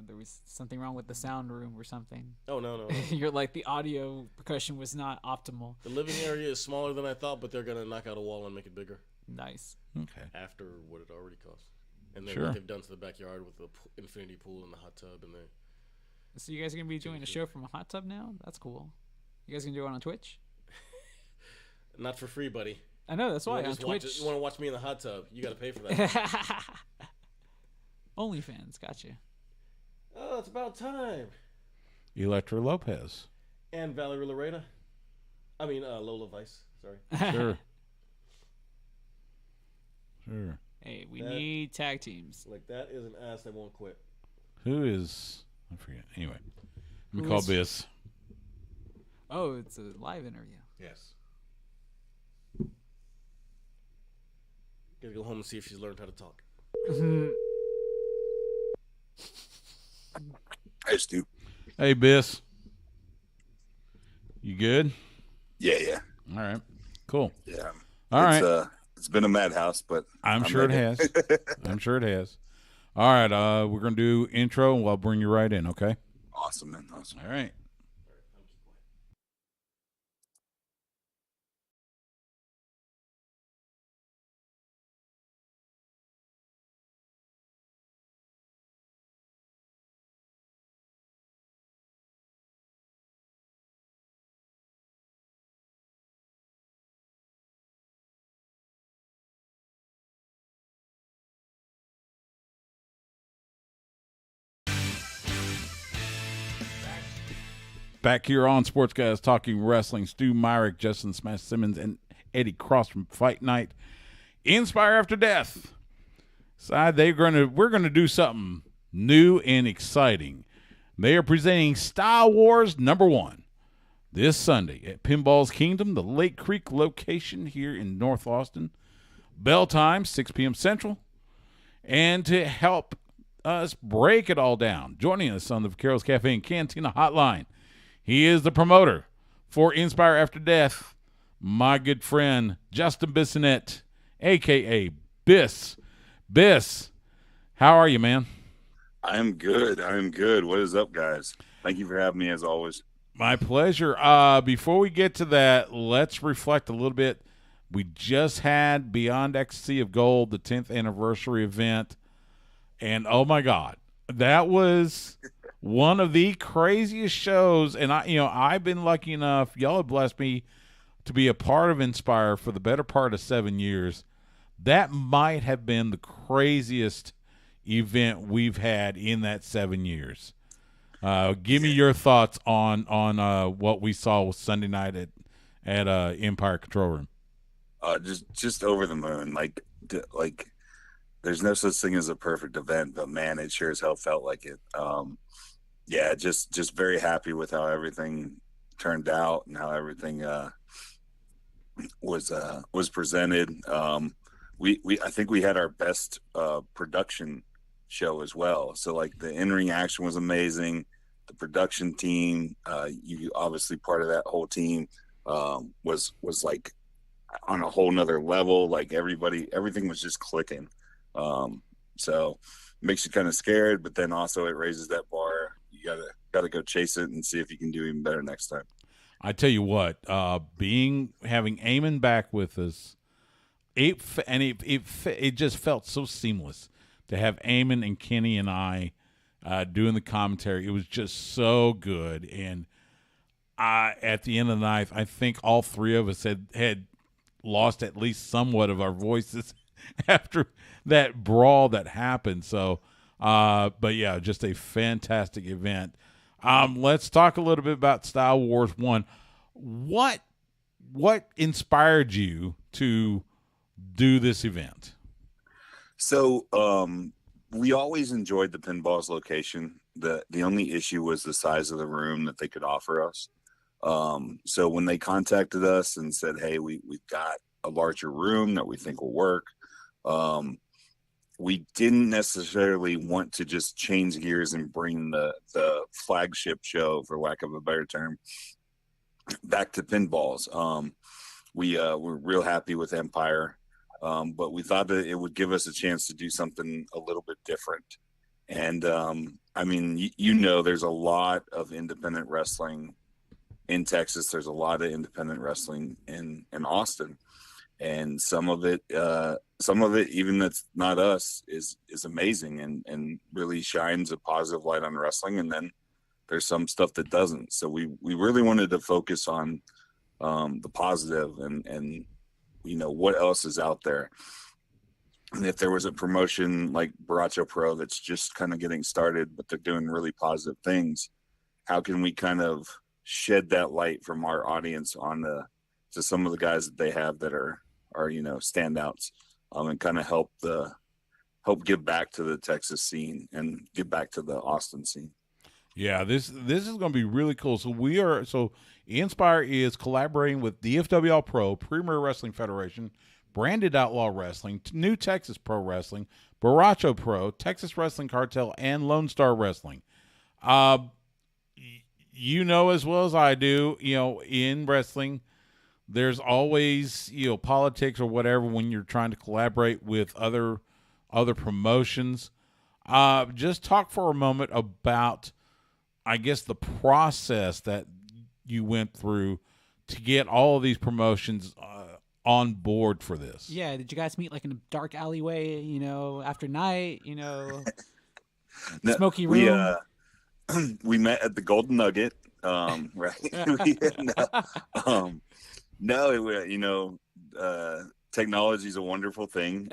there was something wrong with the sound room or something. Oh, no. You're like, the audio percussion was not optimal. The living area is smaller than I thought, but they're going to knock out a wall and make it bigger. Nice. Okay. After what it already cost. And then Sure. what they've done to the backyard with the infinity pool and the hot tub and the... So you guys are going to be doing a show from a hot tub now? That's cool. You guys going to do it on Twitch? Not for free, buddy. I know, that's why. You On Twitch. you want to watch me in the hot tub, you got to pay for that. OnlyFans, gotcha. Oh, it's about time. Electra Lopez. And Valerie Loretta. I mean, Lola Vice. Sorry. Sure. Sure. Hey, we need tag teams. Like, that is an ass that won't quit. Who is... I forget. Anyway. Let me Who call is- Biss. Oh, it's a live interview. Yes. Gotta go home and see if she's learned how to talk. Hey, Stu. Hey, Biss. You good? Yeah. All right. Cool. Yeah. All right. It's been a madhouse, but I'm sure it ready. has. I'm sure it has. All right. We're going to do intro, and we'll bring you right in, okay? Awesome, man. Awesome. All right. Back here on Sports Guys Talking Wrestling, Stu Myrick, Justin Smash Simmons, and Eddie Cross from Fight Night. Inspire After Death. Side, we're gonna do something new and exciting. They are presenting Style Wars #1 this Sunday at Pinball's Kingdom, the Lake Creek location here in North Austin. Bell time, 6 p.m. Central. And to help us break it all down, joining us on the Vaqueros Cafe and Cantina hotline, he is the promoter for Inspire After Death, my good friend, Justin Bissonette, a.k.a. Biss. Biss, how are you, man? I'm good. What is up, guys? Thank you for having me, as always. My pleasure. Before we get to that, let's reflect a little bit. We just had Beyond Ecstasy of Gold, the 10th anniversary event, and oh my God, that was one of the craziest shows. And I've been lucky enough. Y'all have blessed me to be a part of Inspire for the better part of 7 years. That might have been the craziest event we've had in that 7 years. Give me your thoughts on what we saw Sunday night at Empire Control Room. Just over the moon. Like there's no such thing as a perfect event, but man, it sure as hell felt like it. Yeah, just very happy with how everything turned out and how everything was presented. I think we had our best production show as well. So like the in-ring action was amazing. The production team, you obviously part of that whole team, was like on a whole nother level. Like everything was just clicking. So makes you kind of scared, but then also it raises that bar. You gotta go chase it and see if you can do even better next time. I tell you what, having Eamon back with us, it just felt so seamless to have Eamon and Kenny and I doing the commentary. It was just so good, and at the end of the night, I think all three of us had lost at least somewhat of our voices after that brawl that happened. So, but yeah, just a fantastic event. Let's talk a little bit about Style Wars 1. What inspired you to do this event? So, we always enjoyed the Pinball's location. The only issue was the size of the room that they could offer us. So when they contacted us and said, hey, we've got a larger room that we think will work, we didn't necessarily want to just change gears and bring the flagship show, for lack of a better term, back to Pinballs. We're real happy with Empire, but we thought that it would give us a chance to do something a little bit different. And I mean, there's a lot of independent wrestling in Texas. There's a lot of independent wrestling in Austin, and some of it, even that's not us, is amazing and really shines a positive light on wrestling. And then there's some stuff that doesn't. So we really wanted to focus on the positive and what else is out there. And if there was a promotion like Baracho Pro that's just kind of getting started, but they're doing really positive things, how can we kind of shed that light from our audience on to some of the guys that they have that are standouts, and kind of help give back to the Texas scene and give back to the Austin scene. Yeah, this is going to be really cool. So Inspire is collaborating with DFW All Pro, Premier Wrestling Federation, Branded Outlaw Wrestling, New Texas Pro Wrestling, Baracho Pro, Texas Wrestling Cartel, and Lone Star Wrestling. As well as I do, in wrestling, there's always, politics or whatever when you're trying to collaborate with other promotions. Just talk for a moment about, I guess, the process that you went through to get all of these promotions on board for this. Yeah, did you guys meet like in a dark alleyway, after night, smoky room? We met at the Golden Nugget, right? Technology is a wonderful thing.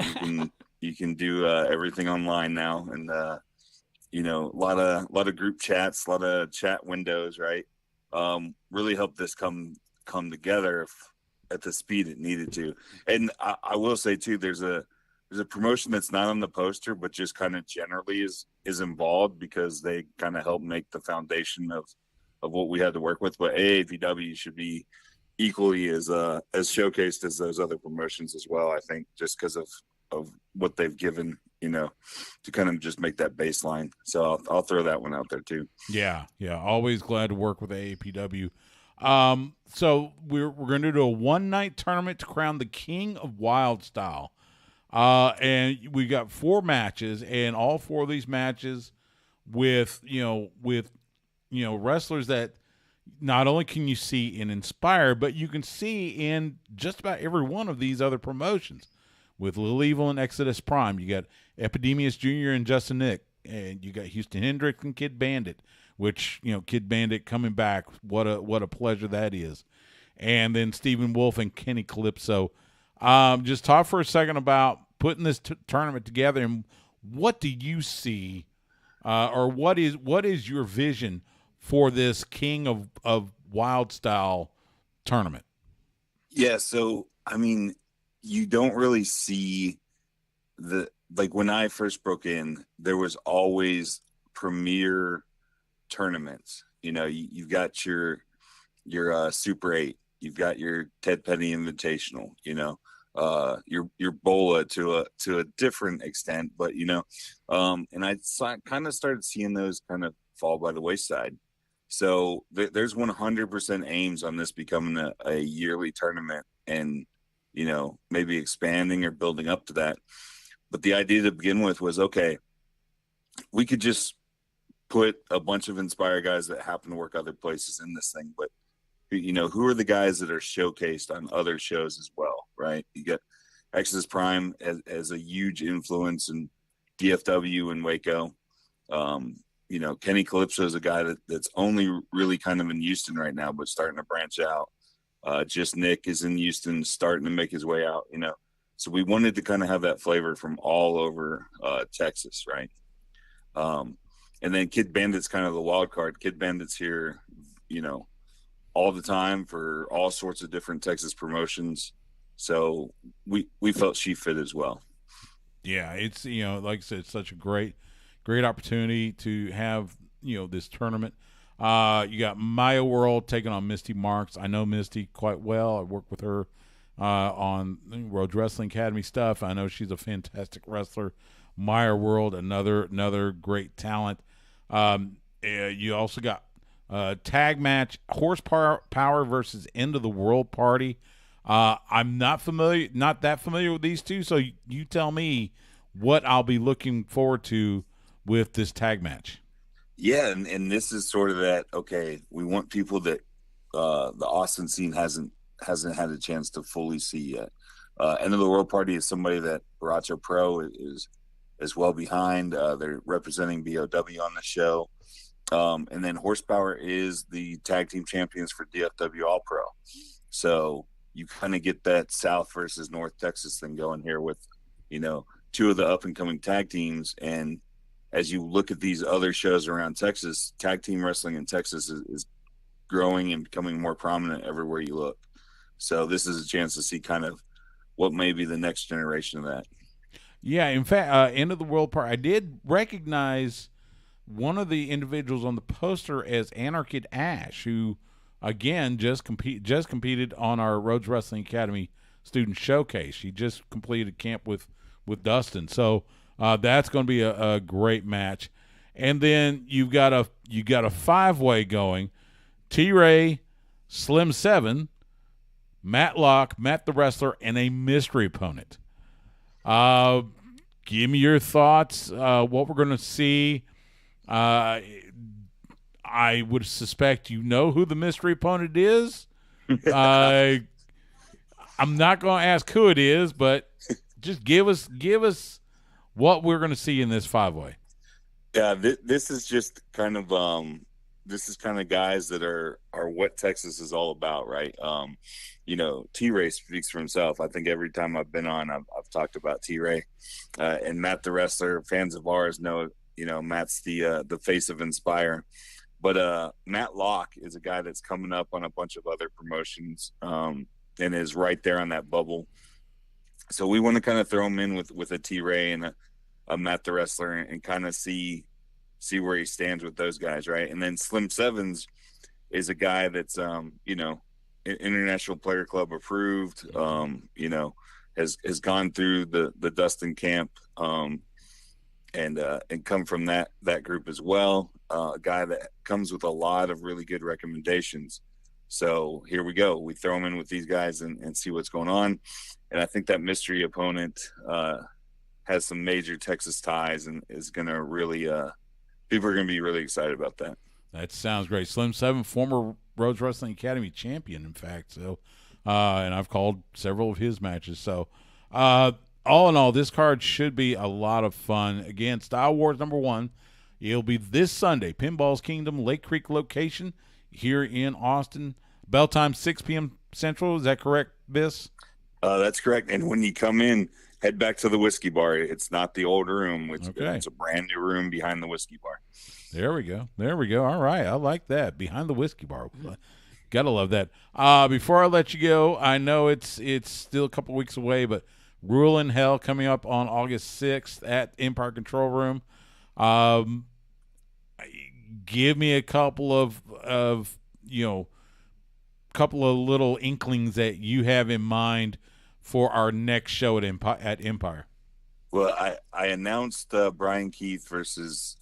You can do everything online now, and a lot of group chats, a lot of chat windows, right? really helped this come together at the speed it needed to. And I will say too, there's a promotion that's not on the poster, but just kind of generally is involved because they kind of help make the foundation of what we had to work with. But AAPW should be equally as showcased as those other promotions as well. I think just because of what they've given, to kind of just make that baseline. So I'll throw that one out there too. Yeah. Always glad to work with AAPW. So we're going to do a one-night tournament to crown the King of Wild Style. And we got 4 matches, and all 4 of these matches with wrestlers that not only can you see in Inspire, but you can see in just about every one of these other promotions. With Lil Evil and Exodus Prime, you got Epidemius Jr. and Justin Nick, and you got Houston Hendricks and Kid Bandit, which, Kid Bandit coming back, what a pleasure that is. And then Stephen Wolf and Kenny Calypso. Just talk for a second about putting this tournament together, and what do you see, or what is your vision for this King of Wild Style tournament? Yeah, so I mean, you don't really see when I first broke in, there was always premier tournaments. You've got your Super 8, you've got your Ted Petty Invitational, your Bola to a different extent, but and I kind of started seeing those kind of fall by the wayside. So there's 100% aims on this becoming a yearly tournament, and maybe expanding or building up to that. But the idea to begin with was, okay, we could just put a bunch of Inspire guys that happen to work other places in this thing, but who are the guys that are showcased on other shows as well, right? You get Exodus Prime as a huge influence in DFW and Waco. Kenny Calypso is a guy that's only really kind of in Houston right now, but starting to branch out. Just Nick is in Houston, starting to make his way out, So we wanted to kind of have that flavor from all over Texas, right? And then Kid Bandit's kind of the wild card. Kid Bandit's here, all the time for all sorts of different Texas promotions. So we felt she fit as well. Yeah, it's, like I said, it's such a great opportunity to have, this tournament. You got Maya World taking on Misty Marks. I know Misty quite well. I work with her on Road Wrestling Academy stuff. I know she's a fantastic wrestler. Maya World, another great talent. You also got tag match, Horsepower versus End of the World Party. I'm not that familiar with these two, so you tell me what I'll be looking forward to with this tag match. Yeah, and this is sort of that, okay, we want people that the Austin scene hasn't had a chance to fully see yet. End of the World Party is somebody that Baracho Pro is well behind. They're representing BOW on the show. And then Horsepower is the tag team champions for DFW All Pro. So you kind of get that South versus North Texas thing going here with, 2 of the up and coming tag teams. And as you look at these other shows around Texas, tag team wrestling in Texas is growing and becoming more prominent everywhere you look. So this is a chance to see kind of what may be the next generation of that. Yeah, in fact, End of the World Part, I did recognize one of the individuals on the poster as Anarchid Ash, who, again, just competed on our Rhodes Wrestling Academy student showcase. She just completed camp with Dustin. So that's going to be a great match. And then you got a 5-way going: T-Ray, Slim 7, Matt Locke, Matt the Wrestler, and a mystery opponent. Give me your thoughts. What we're going to see. I would suspect who the mystery opponent is. I'm not going to ask who it is, but just give us what we're going to see in this 5-way. Yeah, this is just kind of guys that are what Texas is all about, right? T-Ray speaks for himself. I think every time I've been on, I've talked about T-Ray, and Matt the Wrestler. Fans of ours know, Matt's the face of Inspire. But Matt Locke is a guy that's coming up on a bunch of other promotions and is right there on that bubble. So we want to kind of throw him in with a T-Ray and a Matt the Wrestler and kind of see where he stands with those guys, right? And then Slim Sevens is a guy that's, International Player Club approved, has gone through the Dustin camp and come from that group as well. A guy that comes with a lot of really good recommendations. So here we go. We throw him in with these guys and see what's going on. And I think that mystery opponent has some major Texas ties and is going to really people are going to be really excited about that. That sounds great. Slim Seven, former Rhodes Wrestling Academy champion, in fact. So, and I've called several of his matches. So, all in all, this card should be a lot of fun. Again, Style Wars #1. It'll be this Sunday, Pinball's Kingdom, Lake Creek location here in Austin. Bell time 6 p.m. Central. Is that correct, Biss? That's correct. And when you come in, head back to the whiskey bar. It's not the old room. It's a brand new room behind the whiskey bar. There we go. All right. I like that. Behind the whiskey bar. Gotta love that. Before I let you go, I know it's still a couple weeks away, but Rule in Hell coming up on August 6th at Empire Control Room. Give me a couple of little inklings that you have in mind for our next show at Empire. Well, I announced Brian Keith versus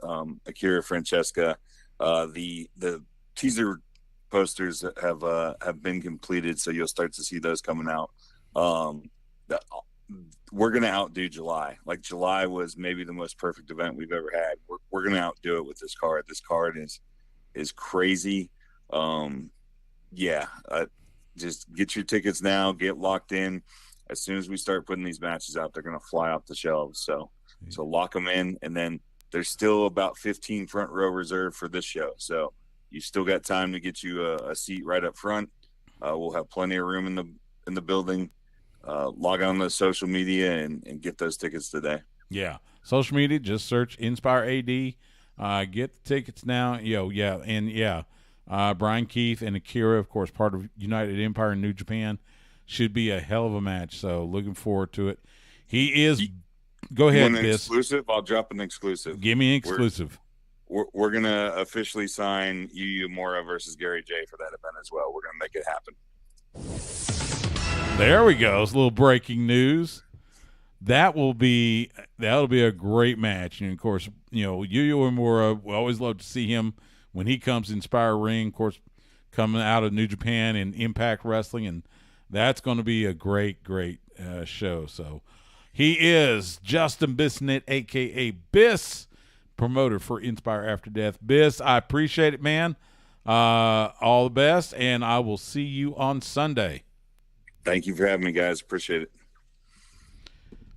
Akira Francesca. The teaser posters have been completed, so you'll start to see those coming out. We're going to outdo July. Like, July was maybe the most perfect event we've ever had. We're going to outdo it with this card. This card is crazy. Just get your tickets now. Get locked in. As soon as we start putting these matches out, they're going to fly off the shelves. So lock them in. And then there's still about 15 front row reserved for this show. So you still got time to get you a seat right up front. We'll have plenty of room in the building. Log on to social media and get those tickets today. Yeah. Social media, just search Inspire AD. Get the tickets now. Brian Keith and Akira, of course, part of United Empire and New Japan. Should be a hell of a match, so looking forward to it. He is – go ahead, Biss. Exclusive? I'll drop an exclusive. Give me an exclusive. We're going to officially sign Yu Uemura versus Gary J for that event as well. We're going to make it happen. There we go. It's a little breaking news. That'll be a great match. And, of course, Yu Uemura, we always love to see him when he comes to Inspire Ring, of course, coming out of New Japan and Impact Wrestling, and that's going to be a great show. So he is Justin Bissonnette, a.k.a. Biss, promoter for Inspire After Death. Biss, I appreciate it, man. All the best, and I will see you on Sunday. Thank you for having me, guys. Appreciate it.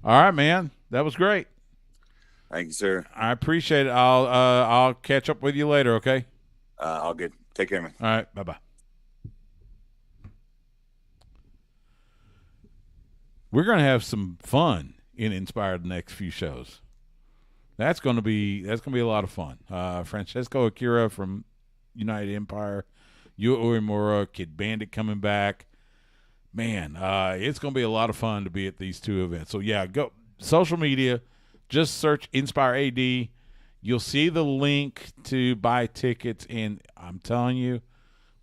All right, man. That was great. Thank you, sir. I appreciate it. I'll catch up with you later, okay? All good. Take care, man. All right. Bye-bye. We're going to have some fun in Inspire the next few shows. That's going to be a lot of fun. Francesco Akira from United Empire, Yu Uemura, Kid Bandit coming back. Man, it's going to be a lot of fun to be at these two events. So, yeah, go social media. Just search Inspire AD. You'll see the link to buy tickets, and I'm telling you,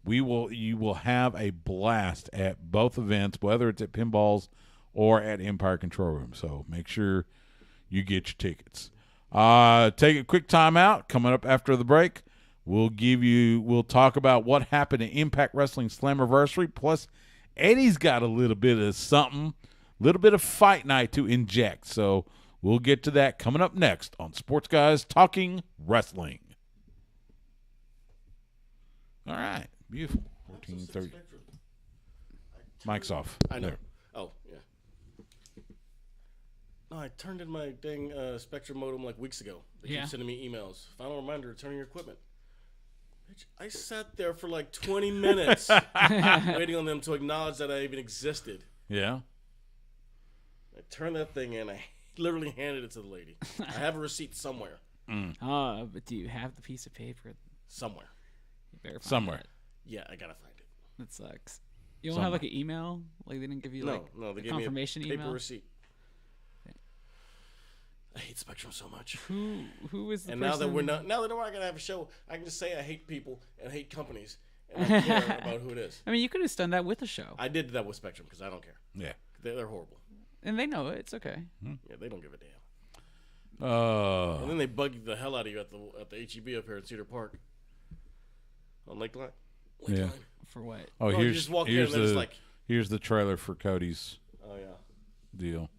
you will have a blast at both events, whether it's at Pinballs or at Empire Control Room. So make sure you get your tickets. Take a quick time out. Coming up after the break, we'll talk about what happened at Impact Wrestling Slammiversary. Plus, Eddie's got a little bit of something, a little bit of fight night to inject. So we'll get to that coming up next on Sports Guys Talking Wrestling. All right. Beautiful. 14:30. Mic's off. I know. There. Oh, yeah. No, I turned in my dang Spectrum modem like weeks ago. They keep sending me emails. Final reminder, returning your equipment. Bitch, I sat there for like 20 minutes waiting on them to acknowledge that I even existed. Yeah. I turned that thing in. I literally handed it to the lady. I have a receipt somewhere. Oh, but do you have the piece of paper? Somewhere. better find Somewhere. that. Yeah, I gotta find it. That sucks. You don't have like an email? Like they didn't give you like No, they a gave confirmation me a paper email? receipt. I hate Spectrum so much. Who is the and person? now that we're not gonna have a show, I can just say I hate people and hate companies and I care about who it is. I mean, you could have done that with the show. I did that with Spectrum because I don't care. Yeah. They're horrible. And they know it. It's okay. Yeah, they don't give a damn. And then they bug the hell out of you at the HEB up here in Cedar Park on Lakeline. Yeah. For what? Oh, you here's just walk in here's and it's the like, here's the trailer for Cody's oh yeah, deal.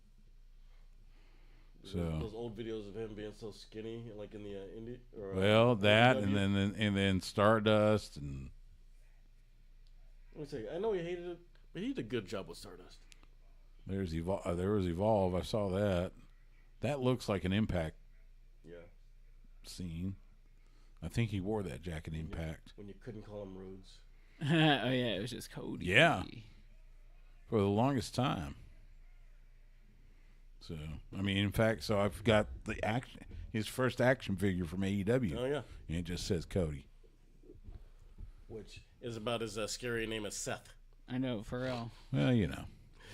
So those old videos of him being so skinny, like in the indie. Or, well, that AEW. and then Stardust and. Let me tell you, I know he hated it, but he did a good job with Stardust. There was Evolve. I saw that. That looks like an Impact scene. I think he wore that jacket Impact. When you couldn't call him Rhodes. Oh yeah, it was just Cody. Yeah. For the longest time. So I mean, in fact, so I've got his first action figure from AEW. Oh yeah. And it just says Cody. Which is about as scary a name as Seth. I know, for real. Well, you know.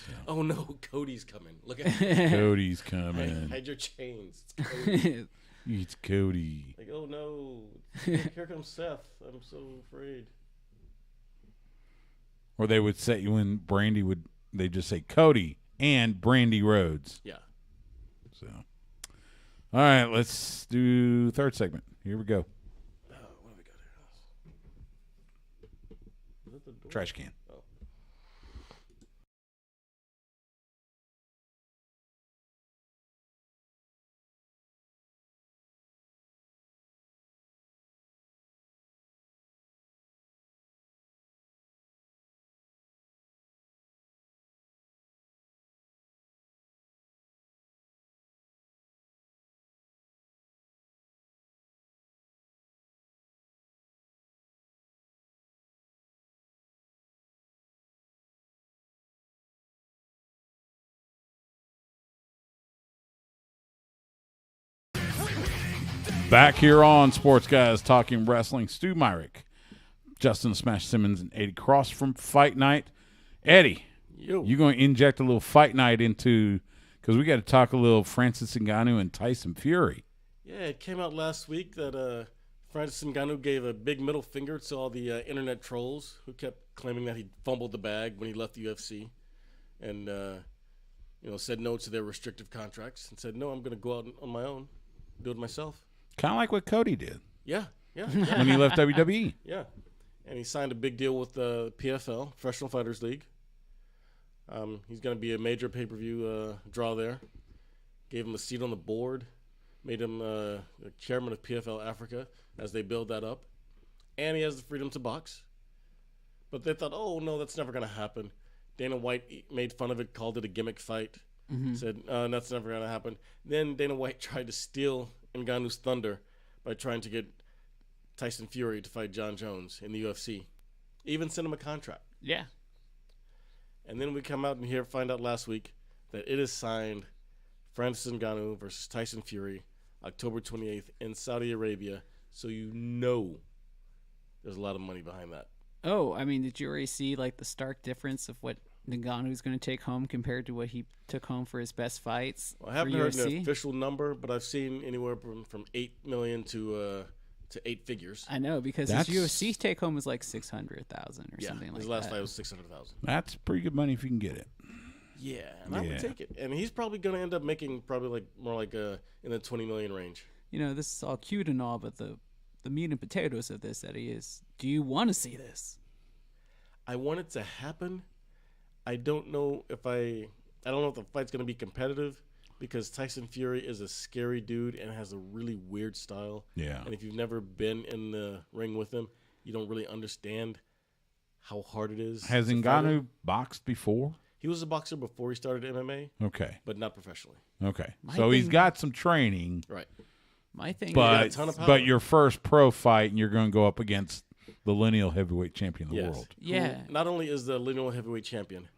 So. Oh no, Cody's coming. Look at Cody's coming. Hide your chains. It's Cody. It's Cody. Like, oh no. Here comes Seth. I'm so afraid. Or they would say when Brandy they just say Cody and Brandy Rhodes. Yeah. So all right, let's do third segment. Here we go. What do we got here? Is that the door? Trash can. Oh. Back here on Sports Guys Talking Wrestling, Stu Myrick, Justin Smash Simmons, and Eddie Cross from Fight Night. Eddie, you going to inject a little Fight Night into, because we got to talk a little Francis Ngannou and Tyson Fury. Yeah, it came out last week that Francis Ngannou gave a big middle finger to all the internet trolls who kept claiming that he fumbled the bag when he left the UFC, and said no to their restrictive contracts and said, no, I'm going to go out on my own, do it myself. Kind of like what Cody did. Yeah. When he left WWE. Yeah. And he signed a big deal with the PFL, Professional Fighters League. He's going to be a major pay-per-view draw there. Gave him a seat on the board. Made him the chairman of PFL Africa as they build that up. And he has the freedom to box. But they thought, oh, no, that's never going to happen. Dana White made fun of it, called it a gimmick fight. Said, that's never going to happen. Then Dana White tried to steal Ngannou's thunder by trying to get Tyson Fury to fight John Jones in the UFC. Even sent him a contract. Yeah. And then we come out and find out last week that it is signed Francis Ngannou versus Tyson Fury October 28th in Saudi Arabia. So there's a lot of money behind that. Oh, I mean, did you already see like the stark difference of what Ngannou's going to take home compared to what he took home for his best fights? Well, I haven't heard an official number, but I've seen anywhere from $8 million to 8 figures. I know, because his UFC take home is like 600,000 or something like that. His last fight was 600,000. That's pretty good money if you can get it. Yeah, and I would take it. And he's probably going to end up making probably more like in the 20 million range. This is all cute and all, but the meat and potatoes of this, Eddie, is, do you want to see this? I want it to happen. I don't know if the fight's going to be competitive, because Tyson Fury is a scary dude and has a really weird style. Yeah. And if you've never been in the ring with him, you don't really understand how hard it is. Has Ngannou boxed before? He was a boxer before he started MMA. Okay. But not professionally. Okay. He's got some training. Right. My thing is, but your first pro fight, and you're going to go up against the lineal heavyweight champion of the world. Yeah. Who not only is the lineal heavyweight champion,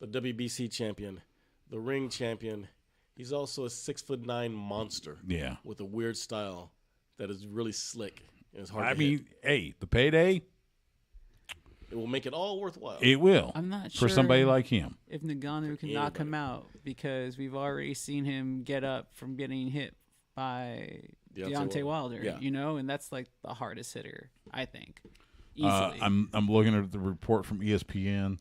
the WBC champion, the ring champion, he's also a 6'9" monster. Yeah. With a weird style that is really slick And it's hard I to mean, hey, the payday, it will make it all worthwhile. it will. I'm not for sure somebody like him. if Nagano can knock him out because we've already seen him get up from getting hit by Deontay Wilder, and that's like the hardest hitter, I think. Easily. I'm looking at the report from ESPN.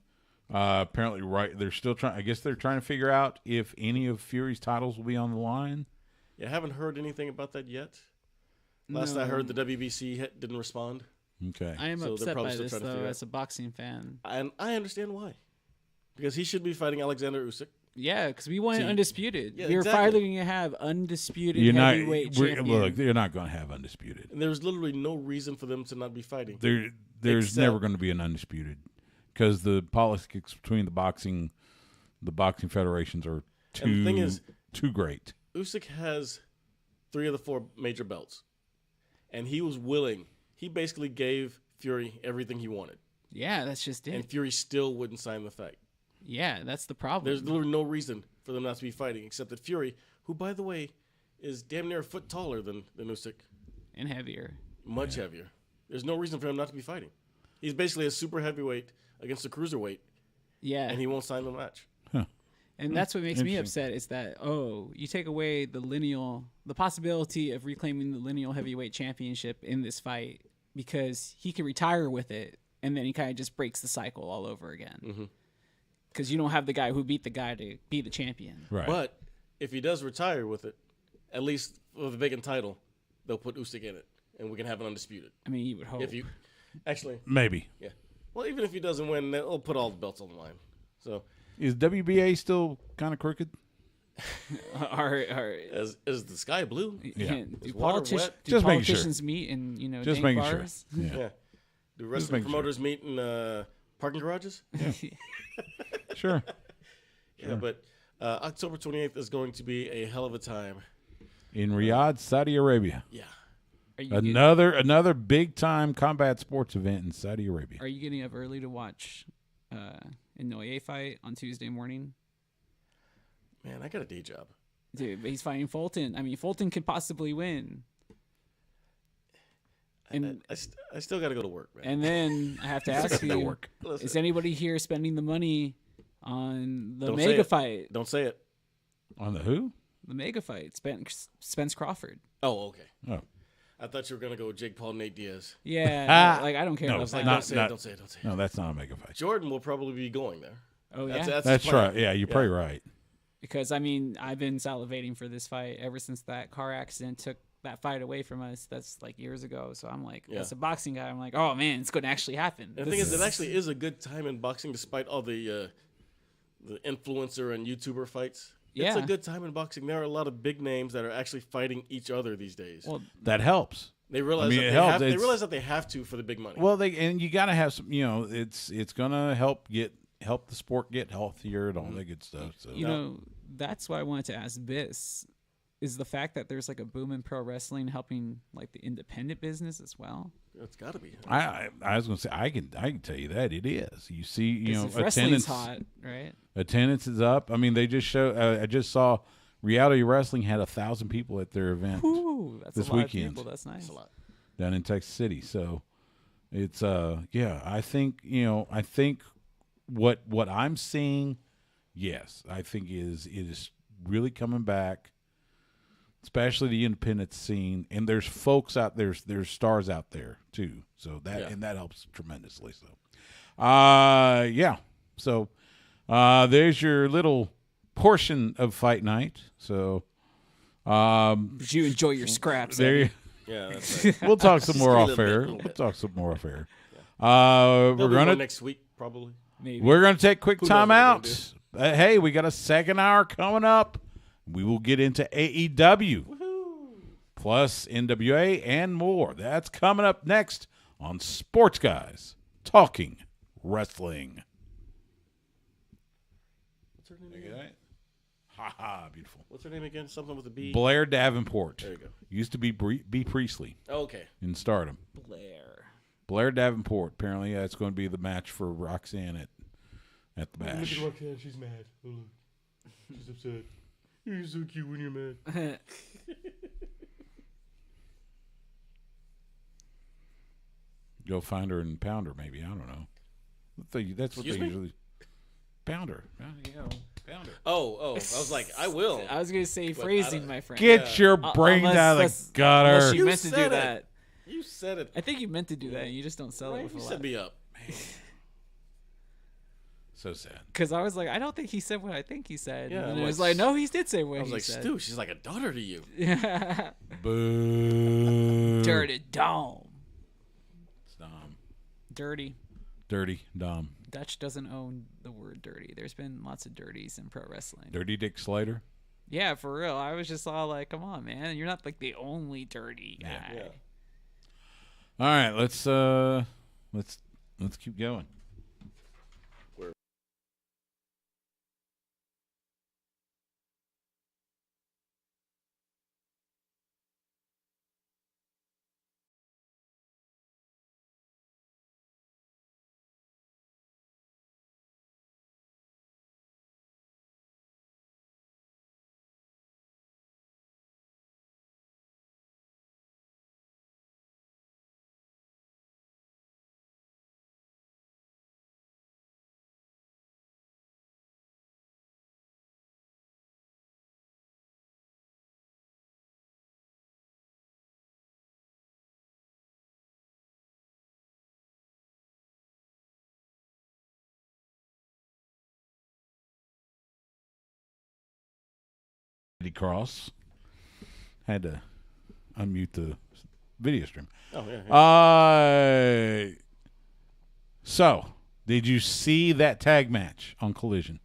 Apparently, they're still trying. I guess they're trying to figure out if any of Fury's titles will be on the line. Yeah, I haven't heard anything about that yet. Last I heard, the WBC didn't respond. Okay. I am upset by this, though, as a boxing fan. And I understand why. Because he should be fighting Alexander Usyk. Yeah, because we want undisputed. Yeah, We're finally going to have undisputed heavyweight champion. Look, they're not going to have undisputed. And there's literally no reason for them to not be fighting. There's never going to be an undisputed because the politics between the boxing federations are too great. Usyk has 3 of the 4 major belts. And he was willing. He basically gave Fury everything he wanted. Yeah, that's just it. And Fury still wouldn't sign the fight. Yeah, that's the problem. There's literally no reason for them not to be fighting, except that Fury, who, by the way, is damn near a foot taller than Usyk. And heavier. Much heavier. There's no reason for him not to be fighting. He's basically a super heavyweight against a cruiserweight. Yeah. And he won't sign the match. Huh. And that's what makes me upset is that, you take away the possibility of reclaiming the lineal heavyweight championship in this fight because he can retire with it, and then he kind of just breaks the cycle all over again. Because you don't have the guy who beat the guy to be the champion. Right. But if he does retire with it, at least for the vacant title, they'll put Usyk in it, and we can have it undisputed. I mean, you would hope. Actually. Maybe. Yeah. Well, even if he doesn't win, they'll put all the belts on the line. So. Is WBA still kind of crooked? Is the sky blue? Yeah. Do water wet? Just politicians meet in just dank making bars? Sure. Yeah. Do wrestling promoters meet in parking garages? Yeah. Sure. Yeah, but October 28th is going to be a hell of a time in Riyadh, Saudi Arabia. Yeah. Another big time combat sports event in Saudi Arabia. Are you getting up early to watch Inoue fight on Tuesday morning? Man, I got a day job. Dude, but he's fighting Fulton. I mean, Fulton could possibly win. And I still got to go to work, man. And then I have to ask you, is anybody here spending the money on the mega fight? Don't say it. On the who? The mega fight. Spence Crawford. Oh, okay. Oh. I thought you were going to go with Jake Paul, Nate Diaz. Yeah. I don't care about that. Don't say it. No, that's not a mega fight. Jordan will probably be going there. Oh, yeah? That's right. Yeah, you're probably right. Because, I mean, I've been salivating for this fight ever since that car accident took that fight away from us. That's like years ago. So I'm like, as a boxing guy, I'm like, oh, man, it's going to actually happen. And the thing is, it actually is a good time in boxing despite all the influencer and YouTuber fights. It's a good time in boxing. There are a lot of big names that are actually fighting each other these days. Well, that helps. They realize they realize that they have to for the big money. Well, and you got to have some. It's gonna help the sport get healthier and all that good stuff. So that's why I wanted to ask this: is the fact that there's like a boom in pro wrestling helping like the independent business as well? It's got to be. I was gonna say I can tell you that it is. You see, attendance hot, right? Attendance is up. I mean, they just show. I just saw Reality Wrestling had 1,000 people at their event this weekend. People. That's nice. That's a lot. Down in Texas City. So it's I think I think what I'm seeing, yes, I think it is really coming back, especially the independent scene, and there's folks out there's stars out there too. So and that helps tremendously. So so there's your little portion of fight night. So did you enjoy your scraps? There yeah, that's right. We'll talk some more off air. We're gonna next week probably. Maybe. We're gonna take a quick time out. Hey, we got a second hour coming up. We will get into AEW, plus NWA and more. That's coming up next on Sports Guys Talking Wrestling. What's her name again? Ha ha, beautiful. What's her name again? Something with a B. Blair Davenport. There you go. Used to be B. Priestley. Oh, okay. In Stardom. Blair Davenport. Apparently, it's going to be the match for Roxanne at the Bash. Look at Roxanne. She's mad. She's upset. You're so cute when you're mad. Go find her and pound her, maybe. I don't know. That's what Excuse they me? usually pound her. Pound her. Oh, I was like, I will. I was gonna say But phrasing, my friend. Get your brain Unless out of that's- the gutter. Unless you You meant to do said it. that. You said it. I think you meant to do that, and you just don't sell it Right? with You a set laugh. me up. So sad. Because I was like, I don't think he said what I think he said. Yeah, and I'm I like, was like, no, he did say what I was he like, said. Stu, she's like a daughter to you. Yeah. Boo. Dirty Dom. It's Dom. Dirty. Dirty Dom. Dutch doesn't own the word dirty. There's been lots of dirties in pro wrestling. Dirty Dick Slater. Yeah, for real. I was just all like, come on, man. You're not like the only dirty guy. Yeah. All right, let's keep going. Cross had to unmute the video stream. Oh, yeah. So, did you see that tag match on Collision?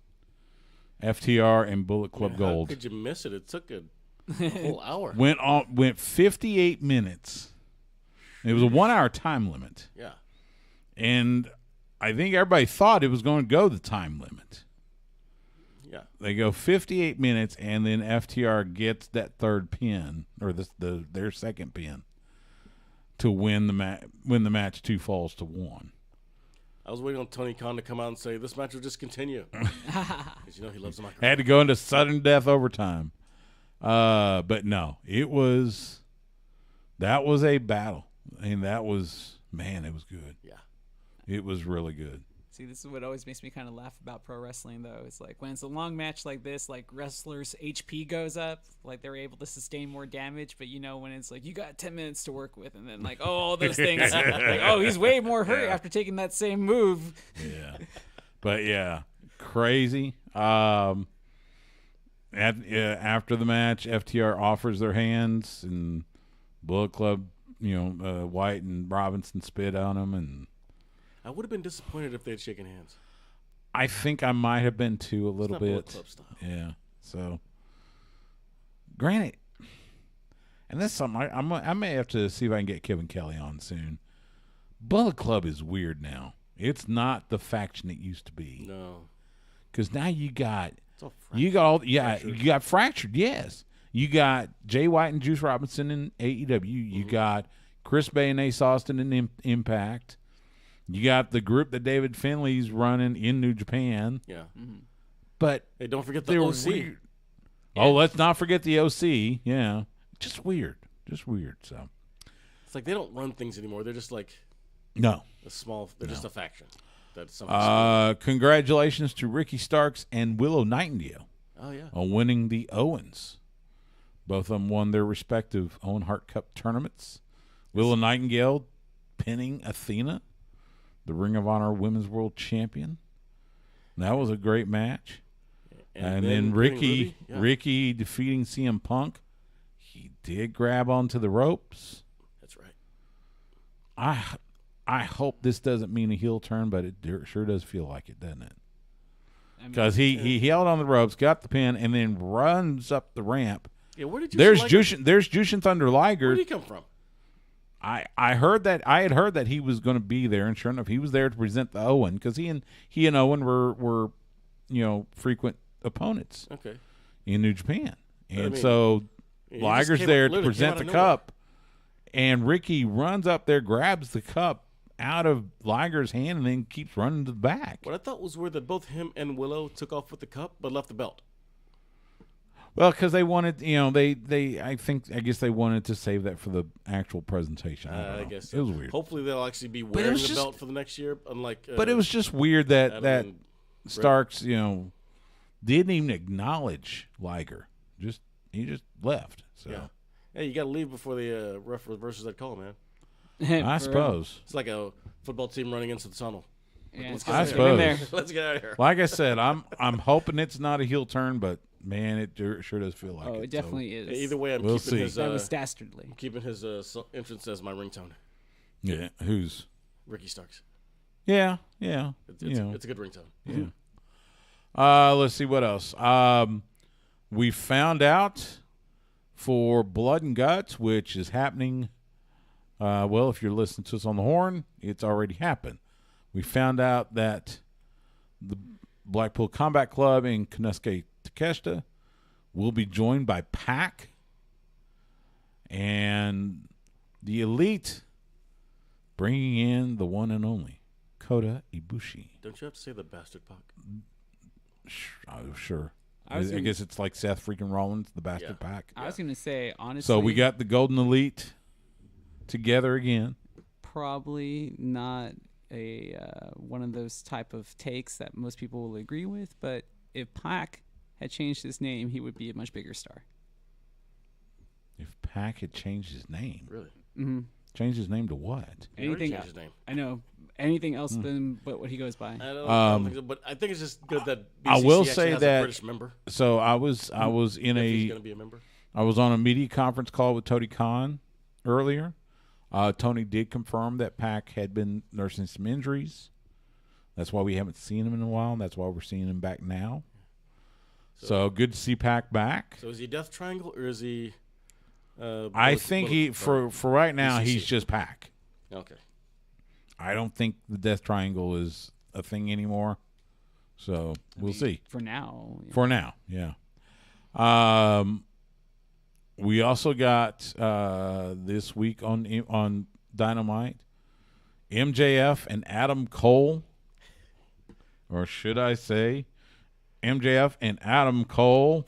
FTR and Bullet Club How Gold could you miss it? It took a whole hour. went 58 minutes. It was a 1 hour time limit, Yeah. and I think everybody thought it was going to go the time limit. Yeah. They go 58 minutes, and then FTR gets that third pin, or their second pin, to win the match 2 falls to 1. I was waiting on Tony Khan to come out and say, this match will just continue. Because he loves the microphone. Had to go into sudden death overtime. But no, that was a battle. And it was good. Yeah. It was really good. See, this is what always makes me kind of laugh about pro wrestling, though. It's like when it's a long match like this, like wrestlers' HP goes up, like they're able to sustain more damage. But when it's like you got 10 minutes to work with, and then like all those things, like he's way more hurt after taking that same move. Yeah, but yeah, crazy. After the match, FTR offers their hands, and Bullet Club, White and Robinson spit on them, and I would have been disappointed if they had shaken hands. I think I might have been too a little It's not Bullet bit. Club style. Yeah. So, granted, and that's something I may have to see if I can get Kevin Kelly on soon. Bullet Club is weird now. It's not the faction it used to be. No. Because now you got Fractured. you got Fractured. Yes, you got Jay White and Juice Robinson in AEW. You got Chris Bay and Ace Austin in Impact. You got the group that David Finley's running in New Japan. Yeah. But Hey, don't forget the they're OC. weird. Oh, let's not forget the OC. Yeah. Just weird. So, It's like they don't run things anymore. They're just like no. they're just a faction. That's something. Congratulations to Ricky Starks and Willow Nightingale Oh, yeah. on winning the Owens. Both of them won their respective Owen Hart Cup tournaments. Willow Nightingale pinning Athena, the Ring of Honor Women's World Champion. That was a great match. And then Ricky defeating CM Punk. He did grab onto the ropes. That's right. I hope this doesn't mean a heel turn, but it sure does feel like it, doesn't it? Because he held on the ropes, got the pin, and then runs up the ramp. Yeah, where did you There's Jushin Thunder Liger. Where did he come from? I had heard that he was going to be there, and sure enough, he was there to present the Owen, because he and Owen were frequent opponents. Okay. In New Japan, and he Liger's just there to literally present the came out of cup, and Ricky runs up there, grabs the cup out of Liger's hand, and then keeps running to the back. What I thought was weird that both him and Willow took off with the cup but left the belt. Well, because they wanted, I guess they wanted to save that for the actual presentation. I guess so. It was weird. Hopefully they'll actually be wearing the belt for the next year, unlike. But it was just weird that Adam Starks, didn't even acknowledge Liger. He just left. So yeah, hey, you got to leave before the ref reverses that call, man. I suppose It's like a football team running into the tunnel. Yeah, Let's get I out of here. suppose. Let's get out of here. Like I said, I'm hoping it's not a heel turn, but man, it sure does feel like it. Oh, it definitely is. Either way, I'm We'll keeping see. his. That was dastardly. I'm keeping his entrance as my ringtone. Yeah, who's? Ricky Starks. Yeah. It's a good ringtone. Yeah. Let's see what else. We found out for Blood and Guts, which is happening. Well, if you're listening to us on the horn, it's already happened. We found out that the Blackpool Combat Club in Konosuke Takeshita will be joined by Pac and the Elite, bringing in the one and only Kota Ibushi. Don't you have to say the bastard Pac? Sure. I guess it's like Seth freaking Rollins, the bastard Pac. I was going to say, honestly. So we got the Golden Elite together again. Probably not a one of those type of takes that most people will agree with, but if Pac had changed his name, he would be a much bigger star. If Pac had changed his name. Really? Mm-hmm. Changed his name to what? Anything? Changed his name. I know. Anything else than but what he goes by? I don't think so, but I think it's just good that BCC I will actually say has that a British member. So I was in If he's going to be a member. I was on a media conference call with Tony Khan earlier. Tony did confirm that Pac had been nursing some injuries. That's why we haven't seen him in a while. And that's why we're seeing him back now. So good to see Pac back. So is he Death Triangle or is he? I think for right now BCC. he's just Pac. Okay. I don't think the Death Triangle is a thing anymore. So we'll see. For now. Yeah. For now, yeah. We also got this week on Dynamite, MJF and Adam Cole, or should I say, MJF and Adam Cole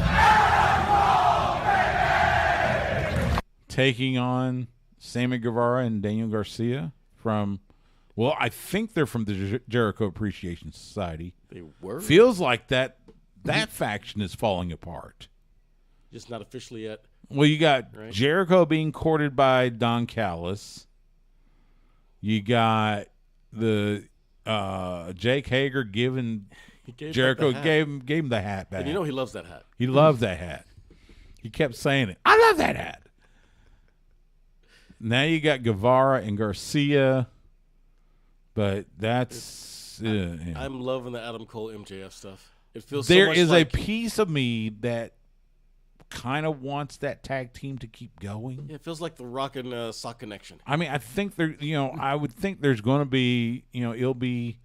taking on Sammy Guevara and Daniel Garcia from. Well, I think they're from the Jericho Appreciation Society. They were? Feels like that faction is falling apart. Just not officially yet. Well, you got Right. Jericho being courted by Don Callis. You got the Jake Hager giving Jericho gave him the hat back. And you know he loves that hat. He loved that hat. He kept saying it. I love that hat. Now you got Guevara and Garcia. But that's I'm loving the Adam Cole MJF stuff. It feels there so much is like, a piece of me that kind of wants that tag team to keep going. Yeah, it feels like the Rock and Sock connection. I mean, I think I would think there's going to be, it'll be,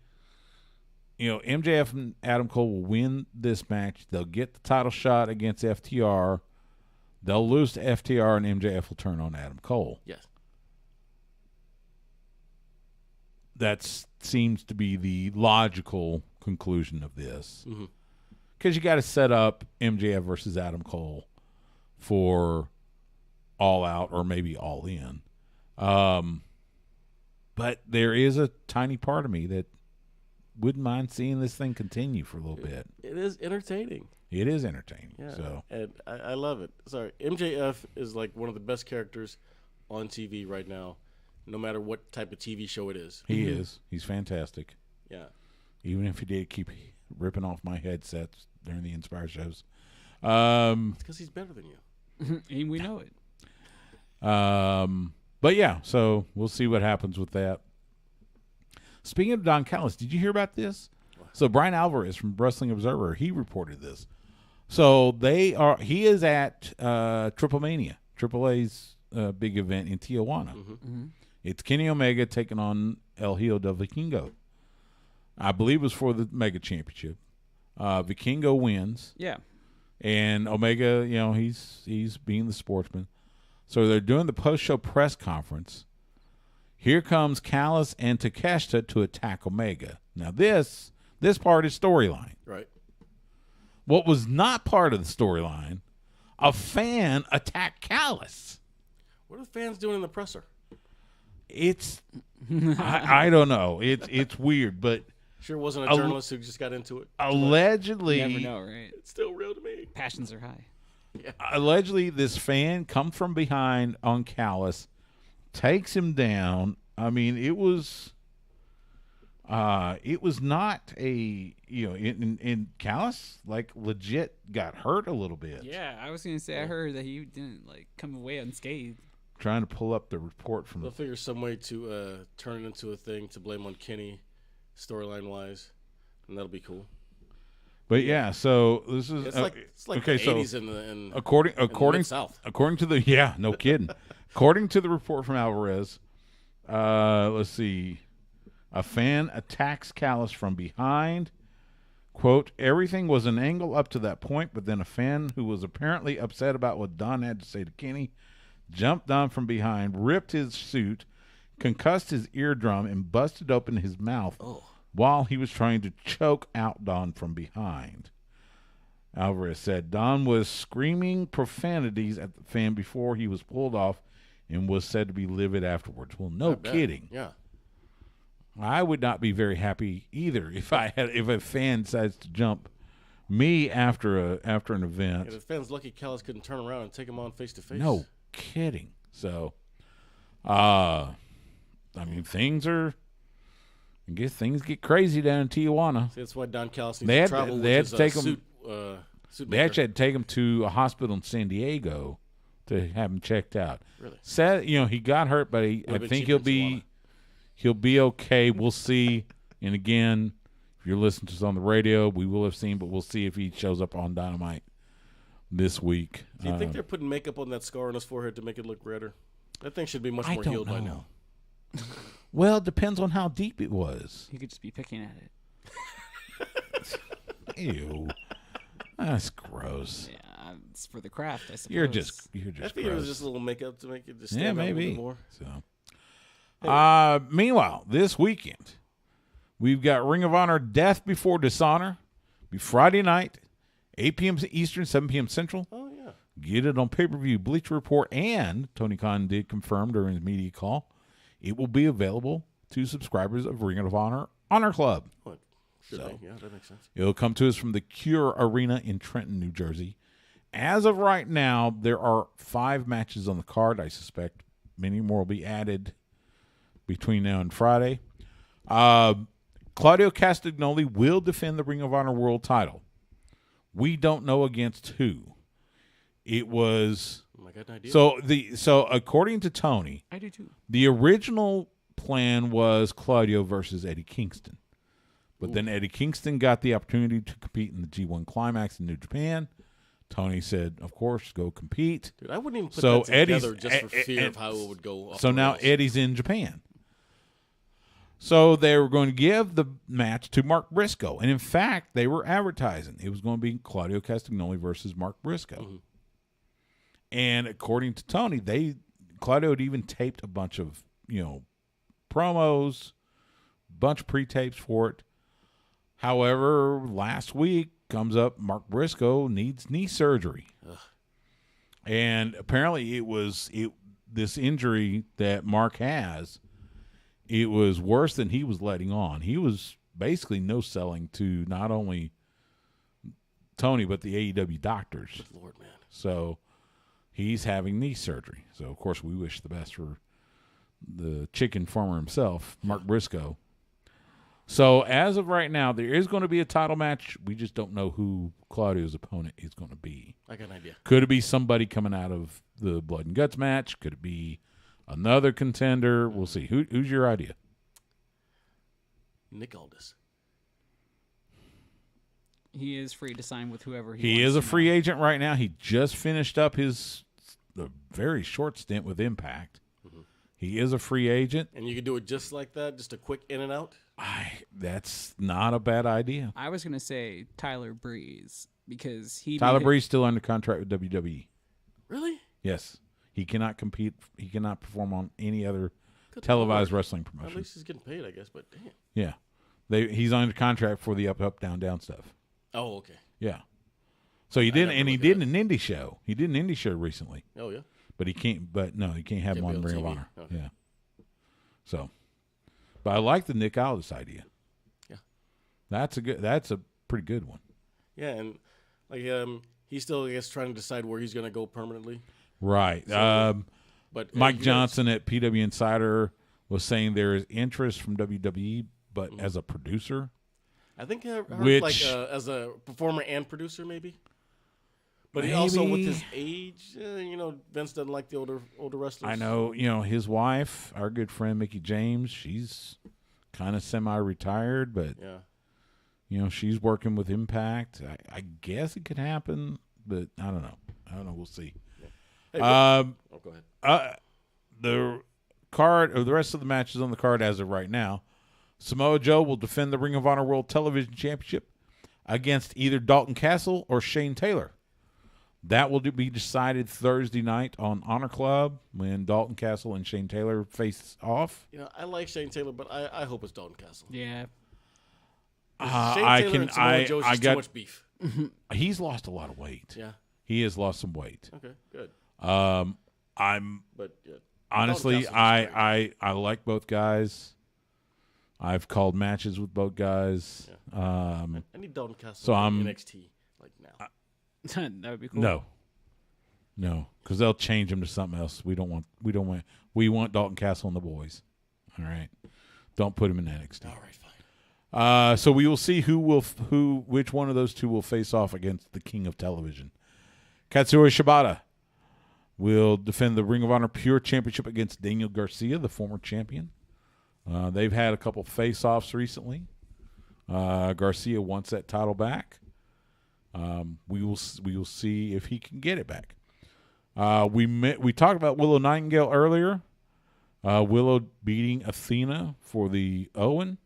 MJF and Adam Cole will win this match. They'll get the title shot against FTR. They'll lose to FTR, and MJF will turn on Adam Cole. Yes. That seems to be the logical conclusion of this. Because you got to set up MJF versus Adam Cole for All Out or maybe All In. But there is a tiny part of me that wouldn't mind seeing this thing continue for a little bit. It is entertaining. It is entertaining. Yeah, So and I love it. Sorry, MJF is like one of the best characters on TV right now, no matter what type of TV show it is. he is. He's fantastic. Yeah. Even if he did keep ripping off my headsets during the Inspire shows. It's because he's better than you. And we know it. But yeah, so we'll see what happens with that. Speaking of Don Callis, did you hear about this? So Brian Alvarez from Wrestling Observer, he reported this. So he is at Triple Mania, Triple A's big event in Tijuana. It's Kenny Omega taking on El Hijo del Vikingo. I believe it was for the Mega Championship. Vikingo wins. Yeah. And Omega, he's being the sportsman. So they're doing the post-show press conference. Here comes Callis and Takeshita to attack Omega. Now this part is storyline. Right. What was not part of the storyline a fan attacked Callis. What are the fans doing in the presser? It's I don't know. It's weird, but Sure wasn't a journalist who just got into it. allegedly, You never know, right? It's still real to me. Passions are high. allegedly this fan comes from behind on Callis, takes him down. I mean, it was not a, in Callis, like, legit got hurt a little bit. Yeah, I was gonna say I heard that he didn't come away unscathed. Trying to pull up the report from They'll figure some way to turn it into a thing to blame on Kenny, storyline wise, and that'll be cool. But yeah, so this is It's like okay. the So 80s in according South. according to the no kidding. According to the report from Alvarez, let's see, a fan attacks Callis from behind. Quote, everything was an angle up to that point, but then a fan who was apparently upset about what Don had to say to Kenny jumped on from behind, ripped his suit, concussed his eardrum, and busted open his mouth while he was trying to choke out Don from behind. Alvarez said Don was screaming profanities at the fan before he was pulled off and was said to be livid afterwards. Well, no kidding. Yeah. I would not be very happy either if a fan decides to jump me after an event. Yeah, the fans lucky Callis couldn't turn around and take him on face to face. No kidding. So, I mean, things get crazy down in Tijuana. See, that's why Don Callis needs to travel with his suit They actually had to take him to a hospital in San Diego to have him checked out. Really? Said, he got hurt, but I think he'll be okay. We'll see. And again, if you're listening to us on the radio, we will have seen, but we'll see if he shows up on Dynamite this week. Do you think they're putting makeup on that scar on his forehead to make it look redder? That thing should be much more healed by now. Well, it depends on how deep it was. He could just be picking at it. Ew. That's gross. Yeah, it's for the craft, I suppose. You're just I think gross. it was just a little makeup to make it just stand out a little bit more. So, meanwhile, this weekend we've got Ring of Honor Death Before Dishonor. Be Friday night, 8 p.m. Eastern, 7 p.m. Central. Oh yeah. Get it on pay-per-view. Bleacher Report and Tony Khan did confirm during his media call it will be available to subscribers of Ring of Honor Club. What? Yeah, that makes sense. It'll come to us from the Cure Arena in Trenton, New Jersey. As of right now, there are 5 matches on the card. I suspect many more will be added between now and Friday. Claudio Castagnoli will defend the Ring of Honor World title. We don't know against who. It was I got an idea. So according to Tony, I do too. the original plan was Claudio versus Eddie Kingston. But then Eddie Kingston got the opportunity to compete in the G1 Climax in New Japan. Tony said, of course, go compete. Dude, I wouldn't even put that together just for fear of how it would go. So now Eddie's in Japan. So they were going to give the match to Mark Briscoe. And in fact, they were advertising. It was going to be Claudio Castagnoli versus Mark Briscoe. Mm-hmm. And according to Tony, Claudio had even taped a bunch of, promos, bunch of pre-tapes for it. However, last week comes up Mark Briscoe needs knee surgery. Ugh. And apparently this injury that Mark has, it was worse than he was letting on. He was basically no-selling to not only Tony but the AEW doctors. Good Lord, man. So he's having knee surgery. So, of course, we wish the best for the chicken farmer himself, Mark Briscoe. So, as of right now, there is going to be a title match. We just don't know who Claudio's opponent is going to be. I got an idea. Could it be somebody coming out of the Blood and Guts match? Could it be another contender? We'll see. Who's your idea? Nick Aldis. He is free to sign with whoever he is a free agent right now. He just finished up a very short stint with Impact. Mm-hmm. He is a free agent. And you could do it just like that, just a quick in and out? That's not a bad idea. I was going to say Tyler Breeze because Tyler Breeze still under contract with WWE. Really? Yes. He cannot compete. He cannot perform on any other televised wrestling promotion. At least he's getting paid, I guess, but damn. Yeah. He's under contract for the up, down, down stuff. Oh, okay. Yeah. So he did, and he did an an indie show. He did an indie show recently, Oh yeah. but he can't. But no, he can't have him Can't on be Ring on of TV. Honor. Okay. Yeah. So, but I like the Nick Aldis idea. Yeah. That's a pretty good one. Yeah, and like he's still I guess trying to decide where he's going to go permanently. Right. So, but Mike Johnson at PW Insider was saying there is interest from WWE, but as a producer. I think I heard Which- like as a performer and producer maybe. But he also with Maybe. his age, Vince doesn't like the older wrestlers. I know, his wife, our good friend Mickey James, she's kind of semi-retired, but Yeah. she's working with Impact. I guess it could happen, but I don't know. We'll see. Hey, Um, go ahead. The card, or the rest of the matches on the card as of right now, Samoa Joe will defend the Ring of Honor World Television Championship against either Dalton Castle or Shane Taylor. That will be decided Thursday night on Honor Club when Dalton Castle and Shane Taylor face off. I like Shane Taylor, but I hope it's Dalton Castle. Yeah. I Taylor can. and Samoa Joe is just got. too much beef. He's lost a lot of weight. Yeah. He has lost some weight. Okay. Good. I'm But yeah. honestly, Dalton Castle's great. I like both guys. I've called matches with both guys. I need Dalton Castle so in I'm- NXT like now. That would be cool. No, because they'll change him to something else. We want Dalton Castle and the boys. All right, don't put him in NXT. All right, fine. So we will see which one of those two will face off against the King of Television. Katsuyori Shibata will defend the Ring of Honor Pure Championship against Daniel Garcia, the former champion. They've had a couple face-offs recently. Garcia wants that title back. We will see if he can get it back. We talked about Willow Nightingale earlier. Willow beating Athena for the Owen.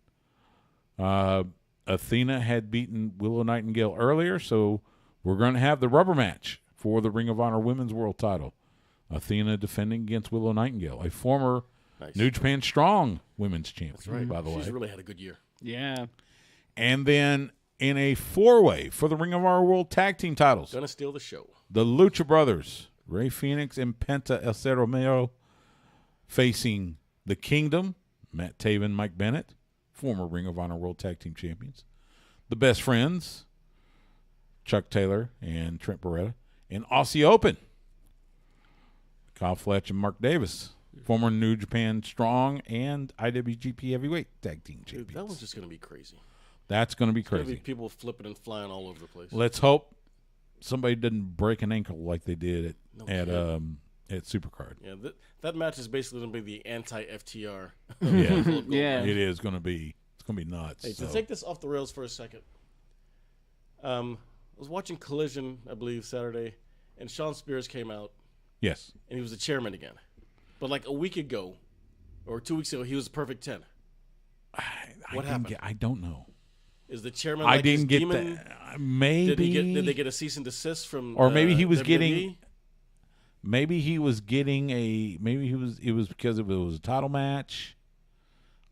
Athena had beaten Willow Nightingale earlier, so we're going to have the rubber match for the Ring of Honor Women's World Title. Athena defending against Willow Nightingale, a former New Japan Strong Women's Champion. That's right. By the way, She's really had a good year. Yeah. And then in a four-way for the Ring of Honor World Tag Team titles, Gonna steal the show. the Lucha Brothers, Rey Fenix and Penta El Cerro Miedo, facing the Kingdom, Matt Taven, Mike Bennett, former Ring of Honor World Tag Team Champions. The Best Friends, Chuck Taylor and Trent Beretta, and Aussie Open, Kyle Fletch and Mark Davis, former New Japan Strong and IWGP Heavyweight Tag Team Champions. Dude, that one's just gonna be crazy. That's going to be It's gonna crazy. be people flipping and flying all over the place. Let's hope somebody didn't break an ankle like they did at Supercard. Yeah, that match is basically gonna be the anti-FTR. Yeah, Yeah. it is going to be. It's going to be nuts. Hey, so. to take this off the rails for a second, I was watching Collision, I believe, Saturday, and Sean Spears came out, Yes. and he was the chairman again. But like a week ago, or 2 weeks ago, he was a perfect 10. What happened? I don't know. Is the chairman? I like didn't his get demon? that. Maybe Did they get a cease and desist from? Or maybe he was WWE? getting. Maybe he was getting a. Maybe he was. It was because it was a title match.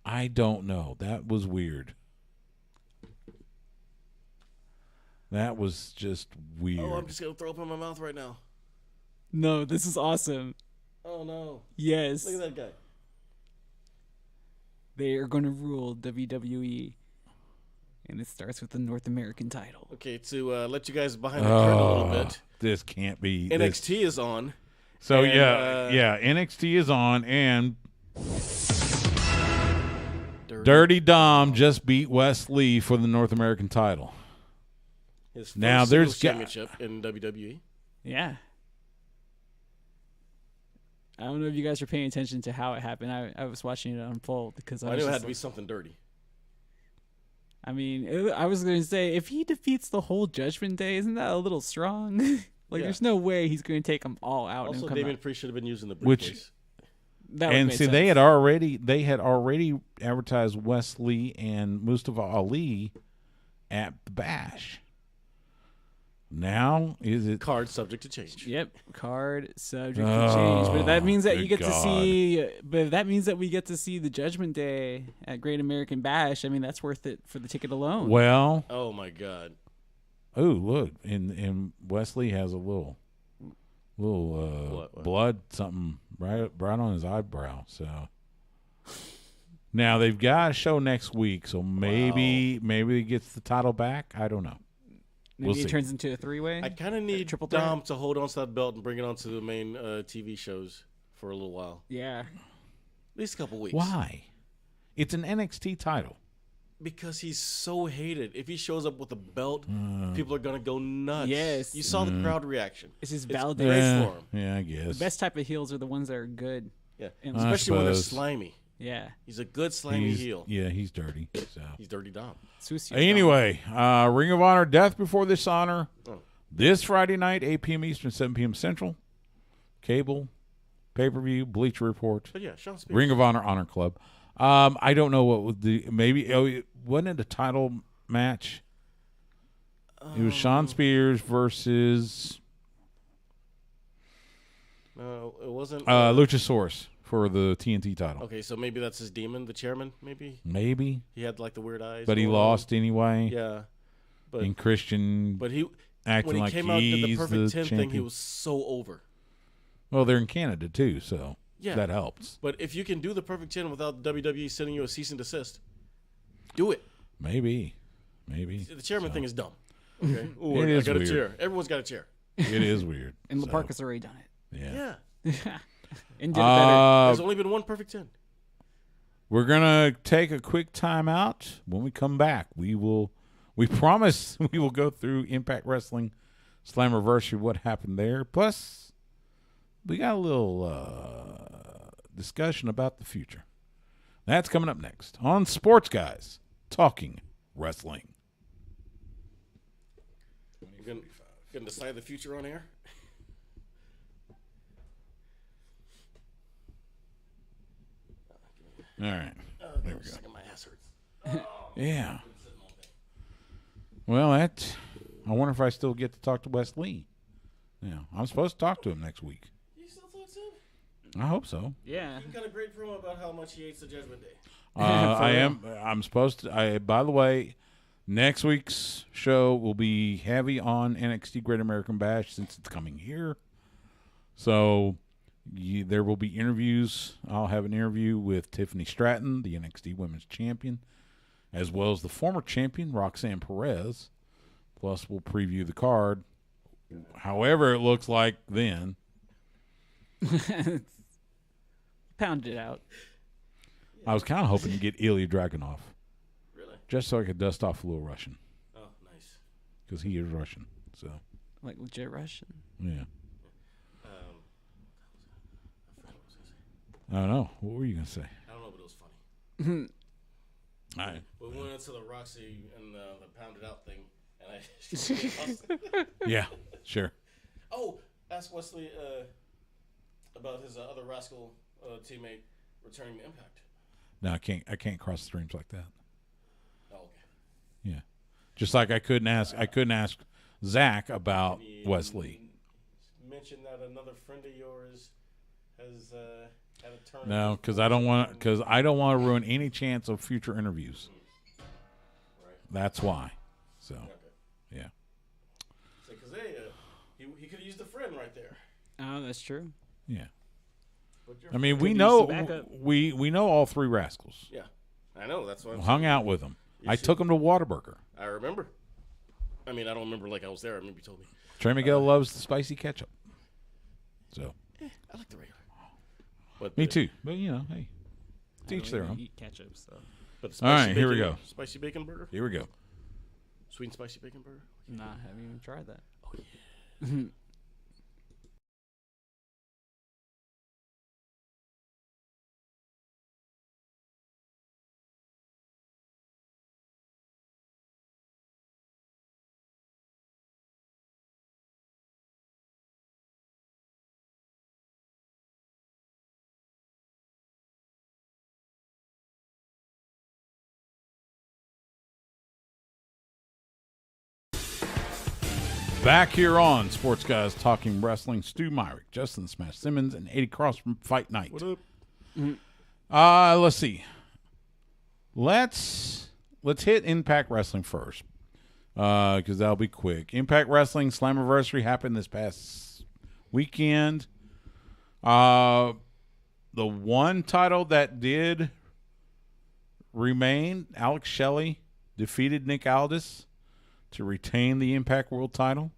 I don't know. That was weird. That was just weird. Oh, I'm just gonna throw up in my mouth right now. No, this is awesome. Oh no! Yes. Look at that guy. They are going to rule WWE. And it starts with the North American title. Okay, to let you guys behind the curtain a little bit. This can't be. NXT is on. So and, NXT is on, and Dirty Dom just beat Wes Lee for the North American title. His first Now, there's singles championship in WWE. Yeah. I don't know if you guys are paying attention to how it happened. I was watching it unfold because I knew it had to be something dirty. I mean, I was going to say, if he defeats the whole Judgment Day, isn't that a little strong? There's no way he's going to take them all out. Also, and come Damian out. Priest should have been using the briefcase. And see, they had already advertised Wes Lee and Mustafa Ali at the Bash. Now is it card subject to change? Yep, card subject to change. But that means that you get to see. But that means that we get to see the Judgment Day at Great American Bash. I mean, that's worth it for the ticket alone. Well, oh my God. Oh, look, and Wesley has a little What? blood something right on his eyebrow. So now they've got a show next week, so maybe he gets the title back. I don't know. Maybe see. it turns into a 3-way. I kind of need triple threat? Dom to hold on to that belt and bring it onto the main TV shows for a little while. Yeah. At least a couple weeks. Why? It's an NXT title. Because he's so hated. If he shows up with a belt, people are going to go nuts. Yes. You saw the crowd reaction. It's his Great validation. for him. Yeah, I guess. The best type of heels are the ones that are good. Yeah. And Especially when they're suppose. slimy. Yeah. He's a good slimy heel. Yeah, he's dirty. So He's Dirty Dom. Sushi anyway, Ring of Honor, Death Before Dishonor. Oh. This Friday night, 8 p.m. Eastern, 7 p.m. Central. Cable, pay-per-view, Bleacher Report. But yeah, Sean Spears. Ring of Honor, Honor Club. I don't know what would wasn't it a title match? It was Sean Spears versus No, it wasn't. Luchasaurus for the TNT title. Okay, so maybe that's his demon, the chairman, maybe? Maybe, He had like the weird eyes. but he going on. lost anyway. Yeah. But And Christian but he acting when he like came out and did the he's perfect 10 champion. thing, he was so over. Well, they're in Canada too, so Yeah. that helps. But if you can do the perfect 10 without WWE sending you a cease and desist, do it. Maybe. The chairman thing is dumb. Okay. Ooh, It I is got a weird. chair. Everyone's got a chair. It is weird. And so, Laparcus already done it. Yeah. Yeah. And did it better. There's only been one perfect 10. We're gonna take a quick time out. When we come back, we promise we will go through Impact Wrestling Slammiversary, what happened there. Plus, we got a little discussion about the future. That's coming up next on Sports Guys Talking Wrestling. We're gonna decide the future on air. All right. There we go. My ass hurts. Yeah. Well, I wonder if I still get to talk to Wes Lee. Yeah, I'm supposed to talk to him next week. You still talk to him? I hope so. Yeah. You got a great promo about how much he hates the Judgment Day. I am. I'm supposed to. By the way, next week's show will be heavy on NXT Great American Bash since it's coming here. So there will be interviews. I'll have an interview with Tiffany Stratton, the NXT Women's Champion, as well as the former champion Roxanne Perez. Plus, we'll preview the card. However, it looks like then. Pound it out. I was kind of hoping to get Ilya Dragunov. Really? Just so I could dust off a little Russian. Oh, nice. Because he is Russian. So, Like legit Russian. yeah. I don't know. What were you going to say? I don't know, but it was funny. All right. We went into the Roxy and the pounded out thing, and I. Yeah, sure. Oh, ask Wesley about his other rascal teammate returning to Impact. No, I can't cross streams like that. Oh, okay. Yeah. Just like I couldn't ask Zach about Wesley. Mention that another friend of yours has had a turn. No, because I don't want to ruin any chance of future interviews. Right. That's why. So, Okay. yeah. Because he could have used a friend right there. Oh, that's true. Yeah. But I mean, we use know the backup. we know all three rascals. yeah, I know. That's why I'm Hung out with them. You I should- took them to Whataburger. I remember. I mean, I don't remember like I was there. I remember you told me. Trey Miguel loves the spicy ketchup. So, I like the regular. But me the- too. But, you know, hey, I teach don't their even own. Eat ketchup, so. But the All spicy right, here we bacon- go. Spicy bacon burger. Here we go. Sweet and spicy bacon burger. Nah, I haven't even tried that. Oh yeah. Back here on Sports Guys Talking Wrestling, Stu Myrick, Justin Smash Simmons, and Eddie Cross from Fight Night. What up? Let's see. Let's hit Impact Wrestling first. because that'll be quick. Impact Wrestling Slammiversary happened this past weekend. The one title that did remain, Alex Shelley defeated Nick Aldis to retain the Impact World title.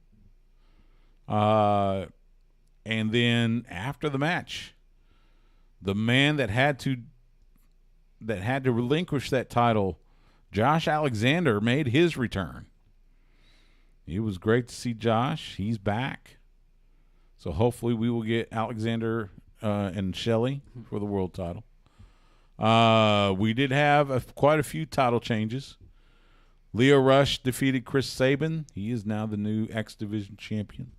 And then after the match, the man that had to relinquish that title, Josh Alexander, made his return. It was great to see Josh. He's back. So hopefully we will get Alexander and Shelley for the world title. We did have quite a few title changes. Leo Rush defeated Chris Sabin. He is now the new X Division champion.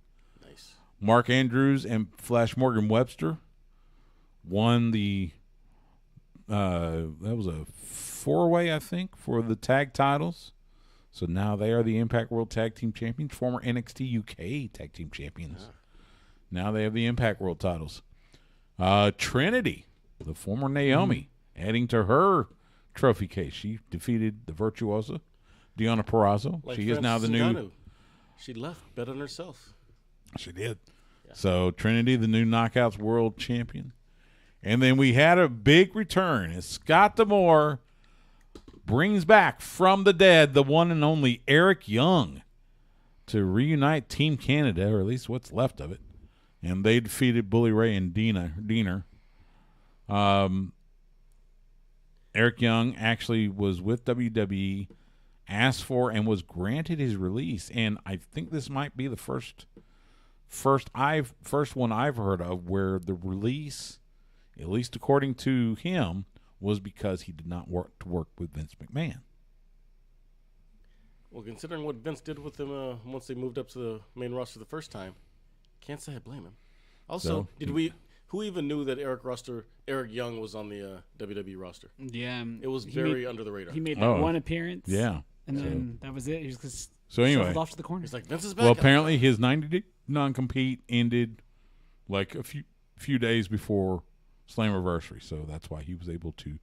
Nice. Mark Andrews and Flash Morgan Webster won the that was a 4-way, I think, for the tag titles. So now they are the Impact World Tag Team Champions, former NXT UK Tag Team Champions. Now they have the Impact World titles. Trinity, the former Naomi, adding to her trophy case. She defeated the Virtuosa, Deonna Purrazzo. Like she is now the new. Ngannou. She left betting herself. She did. Yeah. So Trinity, the new Knockouts World Champion. And then we had a big return as Scott D'Amore brings back from the dead the one and only Eric Young to reunite Team Canada, or at least what's left of it. And they defeated Bully Ray and Diener. Eric Young actually was with WWE, asked for and was granted his release. And I think this might be the first one I've heard of where the release, at least according to him, was because he did not work with Vince McMahon. Well, considering what Vince did with him once they moved up to the main roster the first time, can't say I blame him. Also, who even knew that Eric Young was on the WWE roster? Yeah. It was very under the radar. He made that one appearance. Yeah. And then that was it. He was just anyway, off to the corner. He's like, Vince is back. Well, apparently his 90-day non-compete ended like a few days before Slammiversary, so that's why he was able to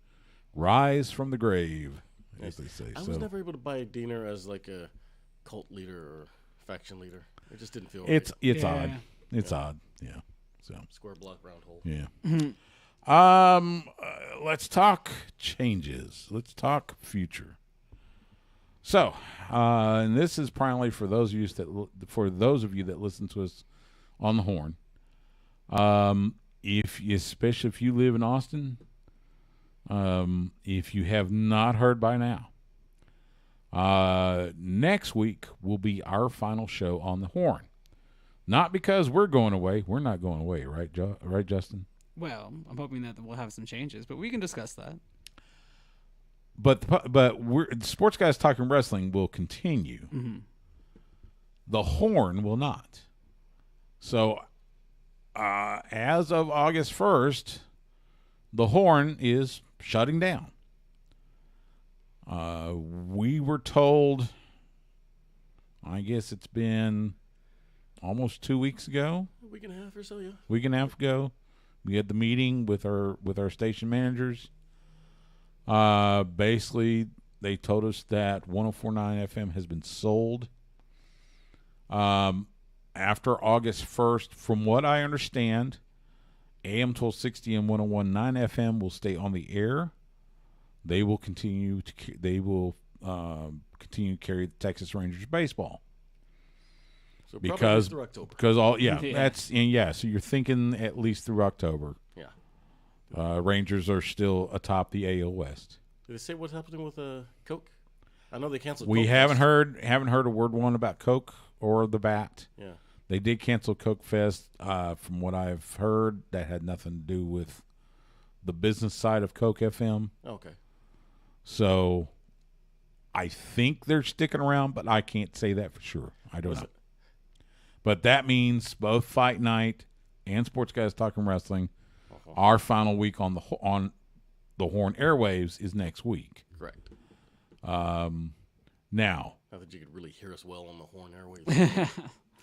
rise from the grave, as they say. I was never able to buy Diener as like a cult leader or faction leader. It just didn't feel It's right. odd. It's odd. Yeah. So Square block, round hole. yeah. Let's talk changes. Let's talk future. So, and this is primarily for those of you that listen to us on the Horn. Especially if you live in Austin, if you have not heard by now, next week will be our final show on the Horn. Not because we're going away. We're not going away, right, right, Justin? Well, I'm hoping that we'll have some changes, but we can discuss that. But Sports Guys Talking Wrestling will continue. Mm-hmm. The Horn will not. So, as of August 1st, the Horn is shutting down. We were told, I guess it's been almost 2 weeks ago. A week and a half or so, yeah. Week and a half ago, we had the meeting with our station managers. Basically, they told us that 104.9 FM has been sold. After August 1st, from what I understand, AM 1260 and 101.9 FM will stay on the air. They will continue to carry the Texas Rangers baseball. So probably through October. So you're thinking at least through October. Yeah. Rangers are still atop the AL West. Did they say what's happening with Coke? I know they canceled. We Coke haven't Fest. heard a word one about Coke or the bat. Yeah. They did cancel Coke Fest. From what I've heard, that had nothing to do with the business side of Coke FM. Okay. So I think they're sticking around, but I can't say that for sure. I don't know. But that means both Fight Night and Sports Guys Talking Wrestling, our final week on the Horn airwaves is next week. Correct. Now, Not that you could really hear us well on the Horn airwaves.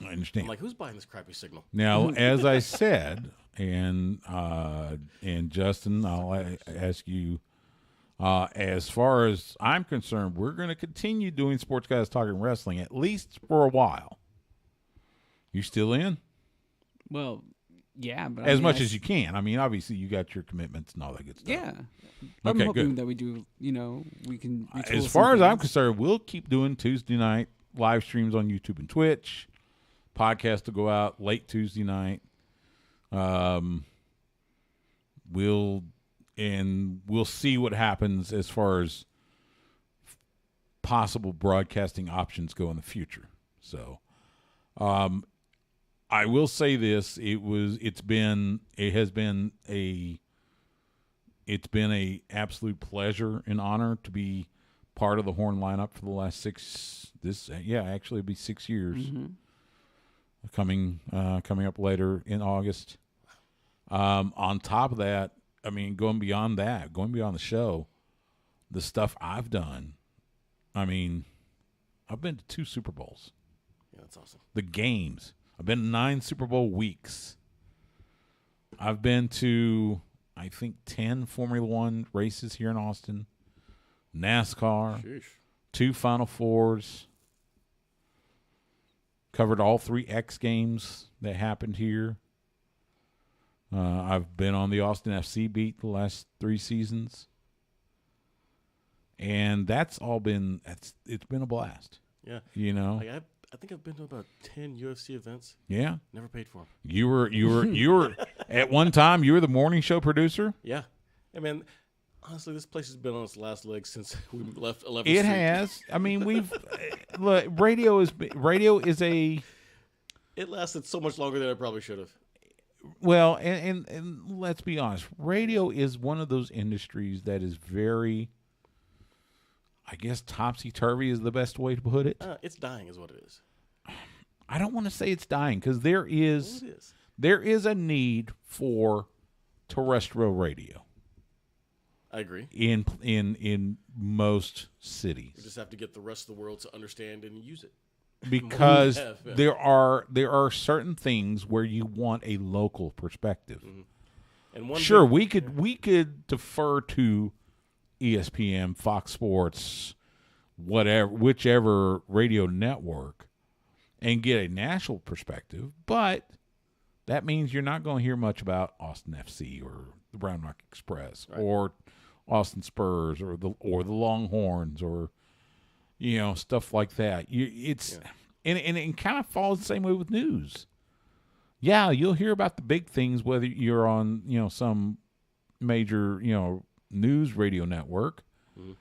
I understand. I'm like, who's buying this crappy signal? Now, as I said, and Justin, I'll ask you As far as I'm concerned, we're going to continue doing Sports Guys Talking Wrestling at least for a while. You still in? Well, yeah, but as much as you can. I mean, obviously, you got your commitments and all that good stuff. Yeah. I'm Okay, hoping good. that we do, we can. As far as I'm concerned, we'll keep doing Tuesday night live streams on YouTube and Twitch. Podcast to go out late Tuesday night. We'll see what happens as far as possible broadcasting options go in the future. So, I will say this: it's been a absolute pleasure and honor to be part of the Horn lineup for the last 6 years. Mm-hmm. Coming up later in August. On top of that, I mean, going beyond the show, the stuff I've done. I mean, I've been to 2 Super Bowls. Yeah, that's awesome. The games. I've been to 9 Super Bowl weeks. I've been to, I think, 10 Formula One races here in Austin. NASCAR. Sheesh. 2 Final Fours. Covered all 3 X Games that happened here. I've been on the Austin FC beat the last 3 seasons. And it's been a blast. Yeah. You know? Like I think I've been to about 10 UFC events. Yeah. Never paid for them. You were at one time you were the morning show producer? Yeah. I mean, honestly, this place has been on its last leg since we left 11th It Street. has. I mean, we've look, radio is a It lasted so much longer than it probably should have. well, and let's be honest, radio is one of those industries that is very, I guess, topsy-turvy is the best way to put it. It's dying is what it is. I don't want to say it's dying because there is a need for terrestrial radio. I agree. In most cities. We just have to get the rest of the world to understand and use it. Because there are certain things where you want a local perspective. Mm-hmm. And sure, we could defer to ESPN, Fox Sports, whichever radio network, and get a national perspective, but that means you're not going to hear much about Austin FC or the Brown Rock Express or Austin Spurs or the Longhorns or stuff like that. And it kind of follows the same way with news. Yeah, you'll hear about the big things whether you're on some major news radio network. Mm-hmm.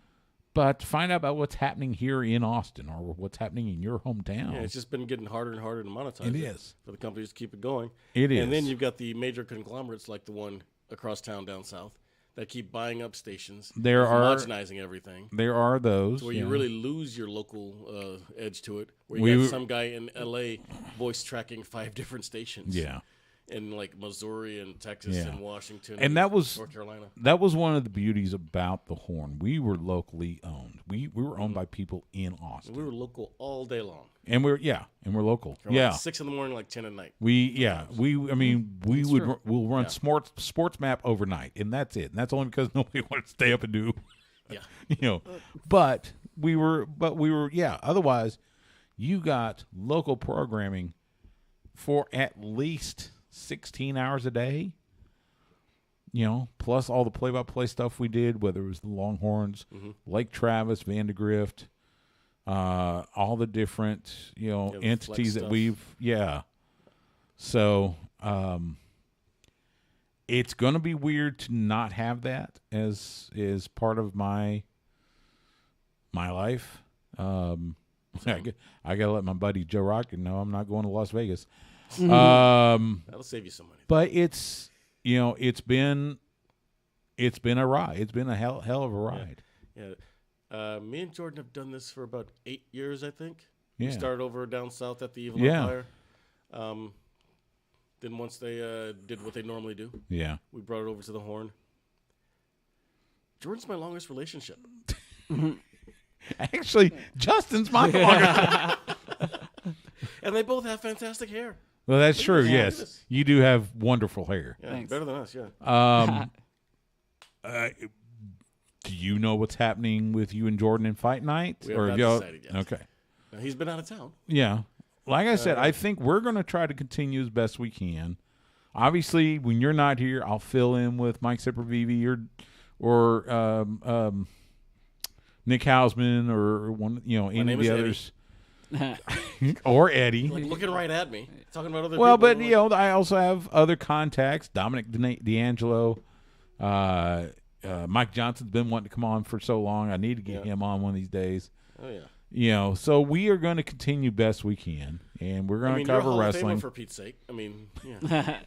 But to find out about what's happening here in Austin or what's happening in your hometown. Yeah, it's just been getting harder and harder to monetize. It is. For the companies to keep it going. It is. And then you've got the major conglomerates like the one across town down south that keep buying up stations. There are homogenizing everything. There are those. Where you really lose your local edge to it. Where you got some guy in L.A. voice tracking 5 different stations. Yeah. In like Missouri and Texas and Washington and that was North Carolina. That was one of the beauties about the Horn. We were locally owned. We were owned by people in Austin. And we were local all day long. And we're local. From like 6 in the morning, like 10 at night. We'll run sports map overnight, and that's it. And that's only because nobody wanted to stay up and do. Yeah. But we were otherwise you got local programming for at least 16 hours a day, plus all the play-by-play stuff we did, whether it was the Longhorns, Lake Travis, Vandegrift, all the different, entities that So, it's going to be weird to not have that as part of my life. I got to let my buddy Joe Rocket know I'm not going to Las Vegas. That'll save you some money. But it's been a ride. It's been a hell of a ride. Yeah. Me and Jordan have done this for about 8 years, I think. Yeah. We started over down south at the Evil Empire. Then once they did what they normally do, we brought it over to the Horn. Jordan's my longest relationship. Actually, Justin's my longest. And they both have fantastic hair. Well, that's true. Yes, you do have wonderful hair. Yeah, better than us. Yeah. Do you know what's happening with you and Jordan in Fight Night? We have not decided yet. Okay. Now, he's been out of town. Yeah. Like I said, I think we're going to try to continue as best we can. Obviously, when you're not here, I'll fill in with Mike Sempervive or Nick Hausman or one, any of the others. Or Eddie. Like looking right at me, talking about other people. Well, but, I also have other contacts. Dominic D'Angelo. Mike Johnson's been wanting to come on for so long. I need to get him on one of these days. Oh, yeah. So we are going to continue best we can, and we're going to cover you're a Hall wrestling. of Famer, for Pete's sake. I mean, yeah.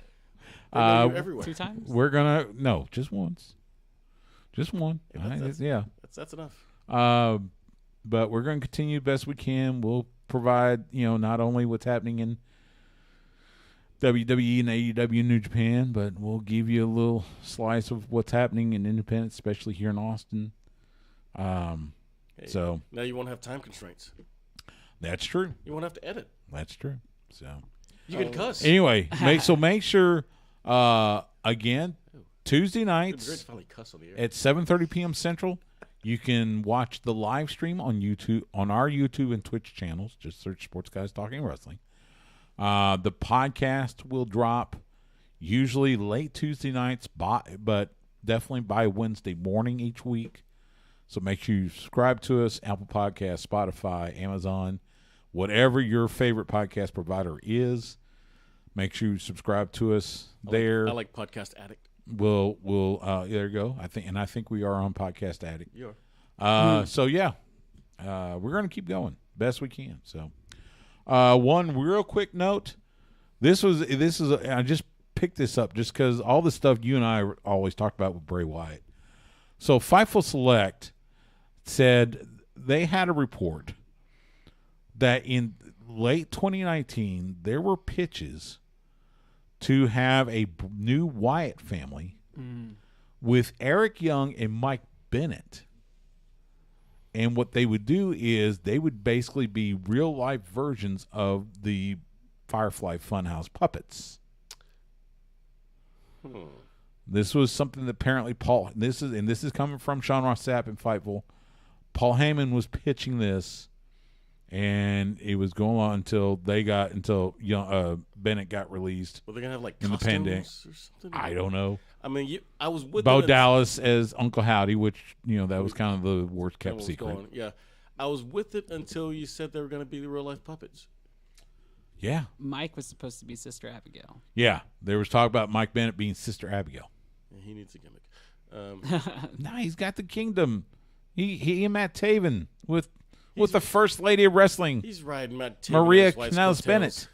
Everywhere. 2 times? We're going to – no, just once. Just one. That's enough. But we're going to continue best we can. We'll provide, not only what's happening in WWE and AEW New Japan, but we'll give you a little slice of what's happening in independent, especially here in Austin. So now you won't have time constraints. That's true. You won't have to edit. That's true. So you can cuss. Anyway, make sure again Tuesday nights It'd be great to finally cuss on the air. at 7:30 p.m. Central. You can watch the live stream on YouTube, on our YouTube and Twitch channels. Just search Sports Guys Talking Wrestling. The podcast will drop usually late Tuesday nights, but definitely by Wednesday morning each week. So make sure you subscribe to us, Apple Podcasts, Spotify, Amazon, whatever your favorite podcast provider is. Make sure you subscribe to us there. I like Podcast Addict. We'll there you go. I think we are on Podcast Addict. You are. So yeah, we're gonna keep going best we can. So, one real quick note. This is I just picked this up just because all the stuff you and I always talked about with Bray Wyatt. So Fightful Select said they had a report that in late 2019 there were pitches to have a new Wyatt family with Eric Young and Mike Bennett. And what they would do is they would basically be real-life versions of the Firefly Funhouse puppets. This was something that apparently this is coming from Sean Ross Sapp and Fightful. Paul Heyman was pitching this, and it was going on until Bennett got released. Well, they're gonna have like in the pandemic or something. I don't know. I mean, I was with Bo Dallas as Uncle Howdy, which that was kind of the worst kept secret. Yeah, I was with it until you said they were gonna be the real life puppets. Yeah, Mike was supposed to be Sister Abigail. Yeah, there was talk about Mike Bennett being Sister Abigail. Yeah, he needs a gimmick. No, he's got the kingdom. He and Matt Taven with the First Lady of Wrestling. He's riding Matt Taven. Maria Kanellis Bennett.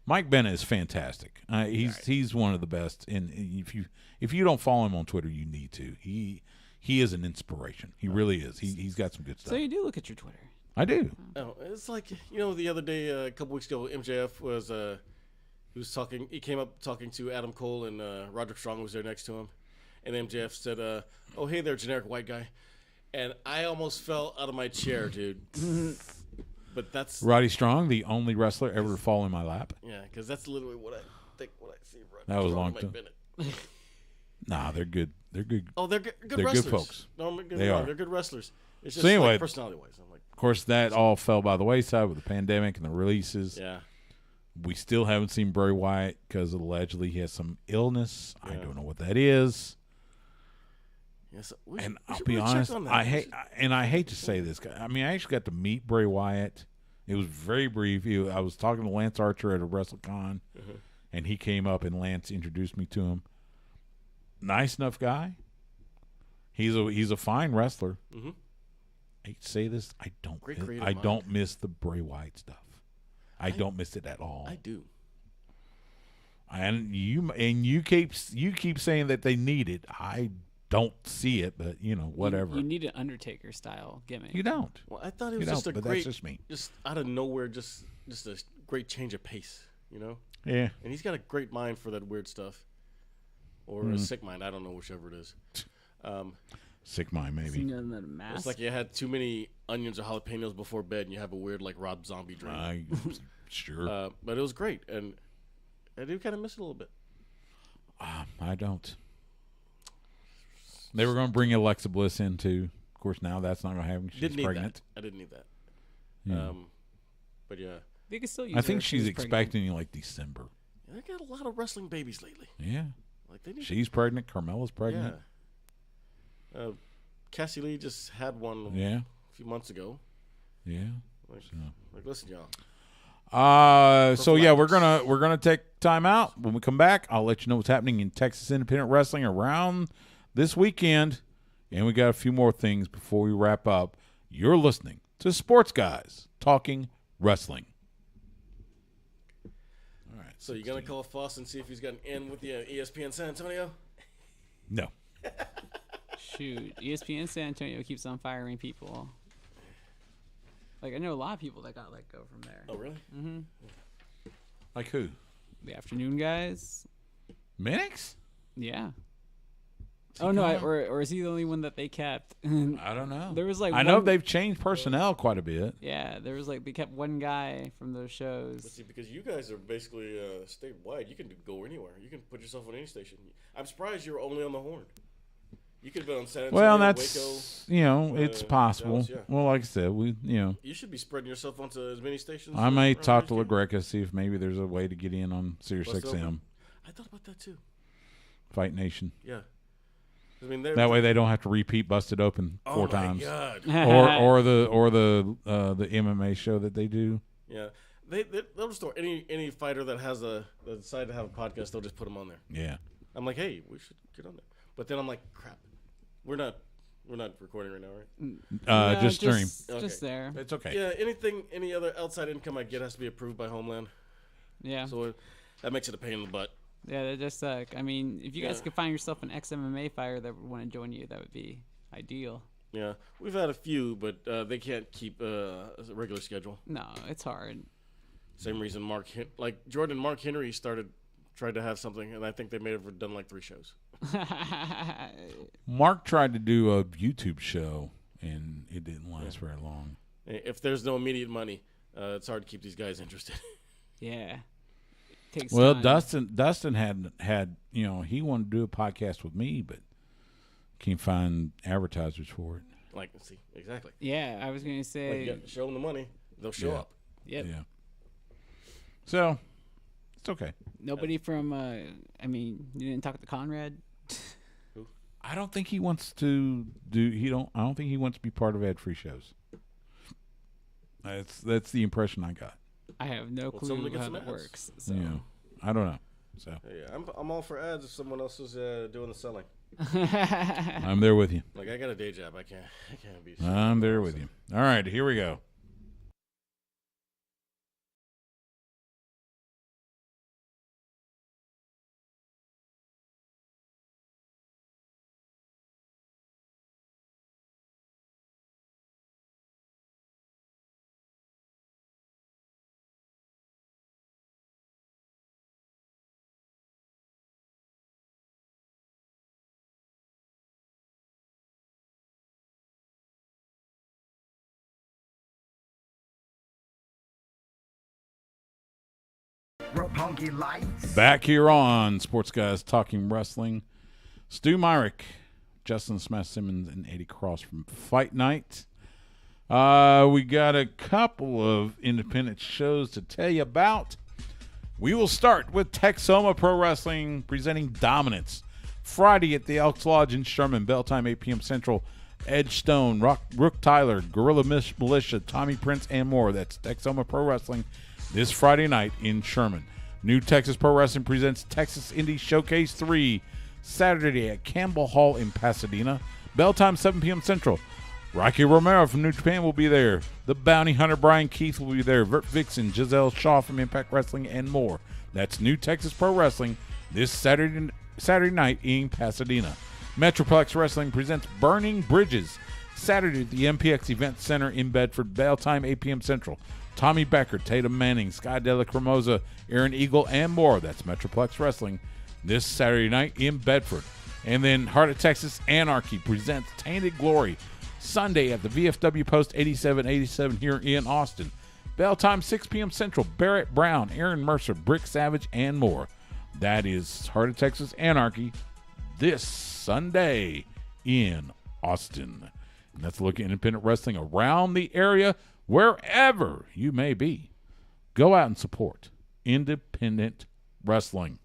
Mike Bennett is fantastic. He's one of the best. And if you don't follow him on Twitter, you need to. He is an inspiration. He really is. He's got some good stuff. So you do look at your Twitter. I do. Oh, it's like the other day, a couple weeks ago, MJF was he was talking. He came up talking to Adam Cole, and Roderick Strong was there next to him, and MJF said, "Oh, hey there, generic white guy," and I almost fell out of my chair, dude. But that's Roddy Strong, the only wrestler ever to fall in my lap. Yeah, because that's literally what I think when I see Roderick That was Strong long and Mike Bennett. Nah, they're good. They're good. Oh, they're good They're wrestlers. good folks. No, They are. They're good wrestlers. It's just So anyway, like personality-wise. I'm like, of course, that all fell by the wayside with the pandemic and the releases. yeah. We still haven't seen Bray Wyatt because allegedly he has some illness. I don't know what that is. Yes, And I'll be honest, I hate to say this. I mean, I actually got to meet Bray Wyatt. It was very brief. I was talking to Lance Archer at a WrestleCon, and he came up and Lance introduced me to him. Nice enough guy. He's a fine wrestler. Mm-hmm. I hate to say this. I don't mind. miss the Bray Wyatt stuff. I don't miss it at all. I do. And you keep saying that they need it. I don't see it, but whatever. You need an Undertaker style gimmick. You don't. Well, I thought it was But great, that's just me. just out of nowhere, just a great change of pace, Yeah. And he's got a great mind for that weird stuff, or a sick mind. I don't know whichever it is. Sick mind, maybe. Mask. It's like you had too many onions or jalapenos before bed, and you have a weird Rob Zombie dream. Sure. But it was great, and I do kind of miss it a little bit. I don't. They were going to bring Alexa Bliss in too. Of course, now that's not going to happen. She's Didn't need pregnant. that. I didn't need that. Yeah. But yeah, They could still use I her think if she's was pregnant. expecting like December. I got a lot of wrestling babies lately. Yeah. Like they need. She's pregnant. Carmella's pregnant. Yeah. Cassie Lee just had one. Yeah. A few months ago. Yeah. Like listen, y'all. So yeah, we're gonna take time out. When we come back, I'll let you know what's happening in Texas independent wrestling around this weekend, and we got a few more things before we wrap up. You're listening to Sports Guys Talking Wrestling. All right. So you gonna call Foss and see if he's got an in with the ESPN San Antonio? No. Shoot, ESPN San Antonio keeps on firing people. Like, I know a lot of people that got let go from there. Oh, really? Mm-hmm. Like who? The afternoon guys. Minix? Yeah. Oh no, or is he the only one that they kept? I don't know. There was like I know they've changed personnel quite a bit. Yeah, there was like they kept one guy from those shows. But see, because you guys are basically statewide, you can go anywhere. You can put yourself on any station. I'm surprised you're only on the Horn. You could have been on San Antonio, Well, that's Waco, it's possible. Dallas, yeah. Well, like I said, you should be spreading yourself onto as many stations. I may around talk to here. LaGreca, see if maybe there's a way to get in on Sirius Bust XM, open. I thought about that too. Fight Nation. Yeah. I mean, That way they don't have to repeat Busted Open 4 times. God. or the MMA show that they do. Yeah. They'll just throw any fighter that has that decided to have a podcast, they'll just put them on there. Yeah. I'm like, hey, we should get on there. But then I'm like, crap. We're not recording right now, right? No, just stream. Just there. It's okay. Yeah, any other outside income I get has to be approved by Homeland. Yeah. So that makes it a pain in the butt. Yeah, they just suck. I mean, if you guys could find yourself an ex-MMA fighter that would want to join you, that would be ideal. Yeah, we've had a few, but they can't keep a regular schedule. No, it's hard. Same reason Mark Henry tried to have something, and I think they may have done like 3 shows. Mark tried to do a YouTube show, and it didn't last very long. If there's no immediate money, it's hard to keep these guys interested. Yeah. Takes Well, time. Dustin had he wanted to do a podcast with me, but can't find advertisers for it. Like, see, exactly. Yeah, I was going to say. Like, show them the money, they'll show up. Yep. Yeah. So, it's okay. Nobody from, I mean, you didn't talk to Conrad? Who? I don't think he wants to I don't think he wants to be part of ad free shows. That's the impression I got. I have no clue someone get how some that ads. works. So. Yeah. I don't know. So Yeah, I'm all for ads if someone else is doing the selling. I'm there with you. Like, I got a day job, I can't be. I'm there with you. All right, here we go. Back here on Sports Guys Talking Wrestling. Stu Myrick, Justin Smash Simmons, and Eddie Cross from Fight Night. We got a couple of independent shows to tell you about. We will start with Texoma Pro Wrestling presenting Dominance. Friday at the Elks Lodge in Sherman, bell time 8 p.m. Central. Edge Stone, Rook Tyler, Gorilla Militia, Tommy Prince, and more. That's Texoma Pro Wrestling this Friday night in Sherman. New Texas Pro Wrestling presents Texas Indie Showcase 3, Saturday at Campbell Hall in Pasadena. Bell time 7 p.m. Central. Rocky Romero from New Japan will be there. The Bounty Hunter Brian Keith will be there. Vert Vixen, Giselle Shaw from Impact Wrestling, and more. That's New Texas Pro Wrestling this Saturday night in Pasadena. Metroplex Wrestling presents Burning Bridges, Saturday at the MPX Event Center in Bedford. Bell time 8 p.m. Central. Tommy Becker, Tatum Manning, Sky De La Cremosa, Aaron Eagle, and more. That's Metroplex Wrestling this Saturday night in Bedford. And then Heart of Texas Anarchy presents Tainted Glory, Sunday at the VFW Post 8787 here in Austin. Bell time 6 p.m. Central. Barrett Brown, Aaron Mercer, Brick Savage, and more. That is Heart of Texas Anarchy this Sunday in Austin. And that's a look at independent wrestling around the area, wherever you may be. Go out and support independent wrestling.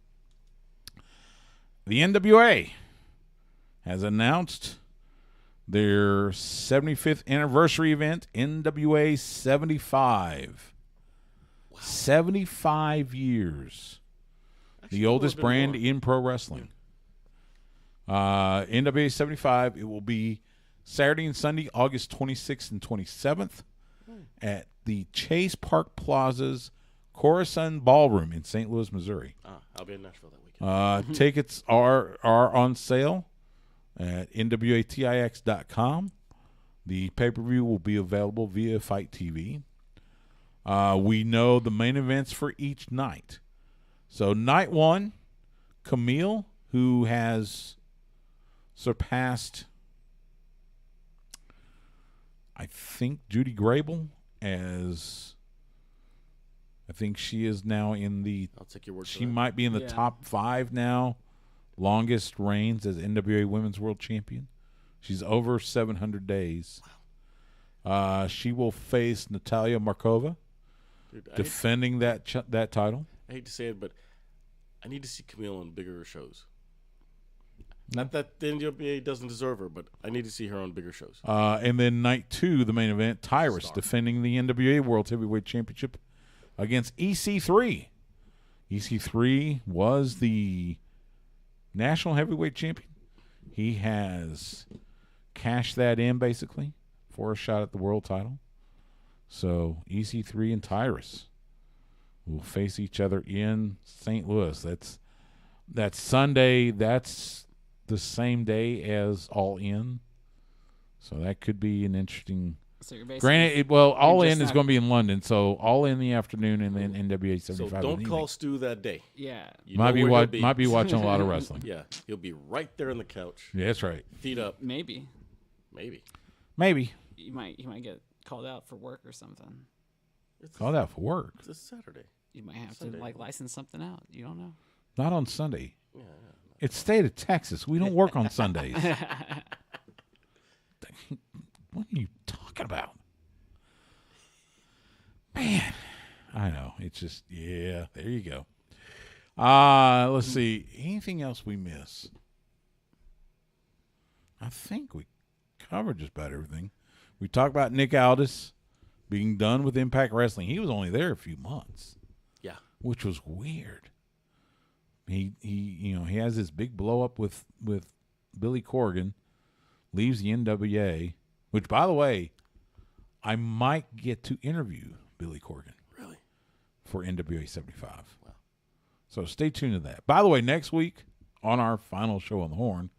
The NWA has announced their 75th anniversary event, NWA 75. Wow. 75 years. Actually, the oldest brand in pro wrestling. NWA 75, it will be Saturday and Sunday, August 26th and 27th at the Chase Park Plaza's Coruscant Ballroom in St. Louis, Missouri. I'll be in Nashville that weekend. Tickets are on sale at nwatix.com. The pay-per-view will be available via Fight TV. We know the main events for each night. So night one, Camille, who has surpassed, I think, Judy Grable, as I think she is now in the. I'll take your word for She that. might be in the top 5 now. Longest reigns as NWA Women's World Champion. She's over 700 days. Wow. She will face Natalia Markova, defending that title. I hate to say it, but I need to see Camille on bigger shows. Not that the NWA doesn't deserve her, but I need to see her on bigger shows. And then night 2, the main event, Tyrus defending the NWA World Heavyweight Championship against EC3. EC3 was the national heavyweight champion. He has cashed that in, basically, for a shot at the world title. So EC3 and Tyrus will face each other in St. Louis. That's Sunday. That's the same day as All In, so that could be an interesting. So you're granted, All In is going to be in London, so All In the afternoon, and then NWA 75. So don't call Stu that day. Yeah, might be watching a lot of wrestling. Yeah, he'll be right there on the couch. Yeah, that's right. Feet up. Maybe. You might get called out for work or something. Called out for work. It's a Saturday. You might have to license something out. You don't know. Not on Sunday. Yeah. It's state of Texas. We don't work on Sundays. What are you talking about? Man, I know. It's just, there you go. Let's see. Anything else we miss? I think we covered just about everything. We talked about Nick Aldis being done with Impact Wrestling. He was only there a few months. Yeah. Which was weird. He has this big blow up with Billy Corgan, leaves the NWA, which, by the way, I might get to interview Billy Corgan. Really? For NWA 75. Wow. So stay tuned to that. By the way, next week on our final show on the Horn,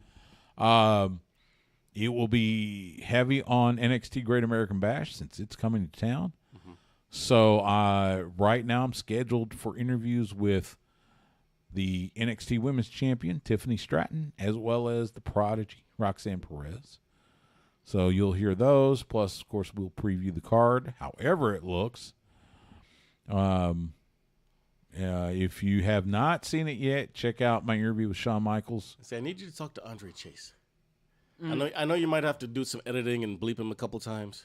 it will be heavy on NXT Great American Bash since it's coming to town. Mm-hmm. So right now I'm scheduled for interviews with the NXT Women's Champion, Tiffany Stratton, as well as the Prodigy, Roxanne Perez. So you'll hear those. Plus, of course, we'll preview the card, however it looks. If you have not seen it yet, check out my interview with Shawn Michaels. I need you to talk to Andre Chase. I know you might have to do some editing and bleep him a couple times,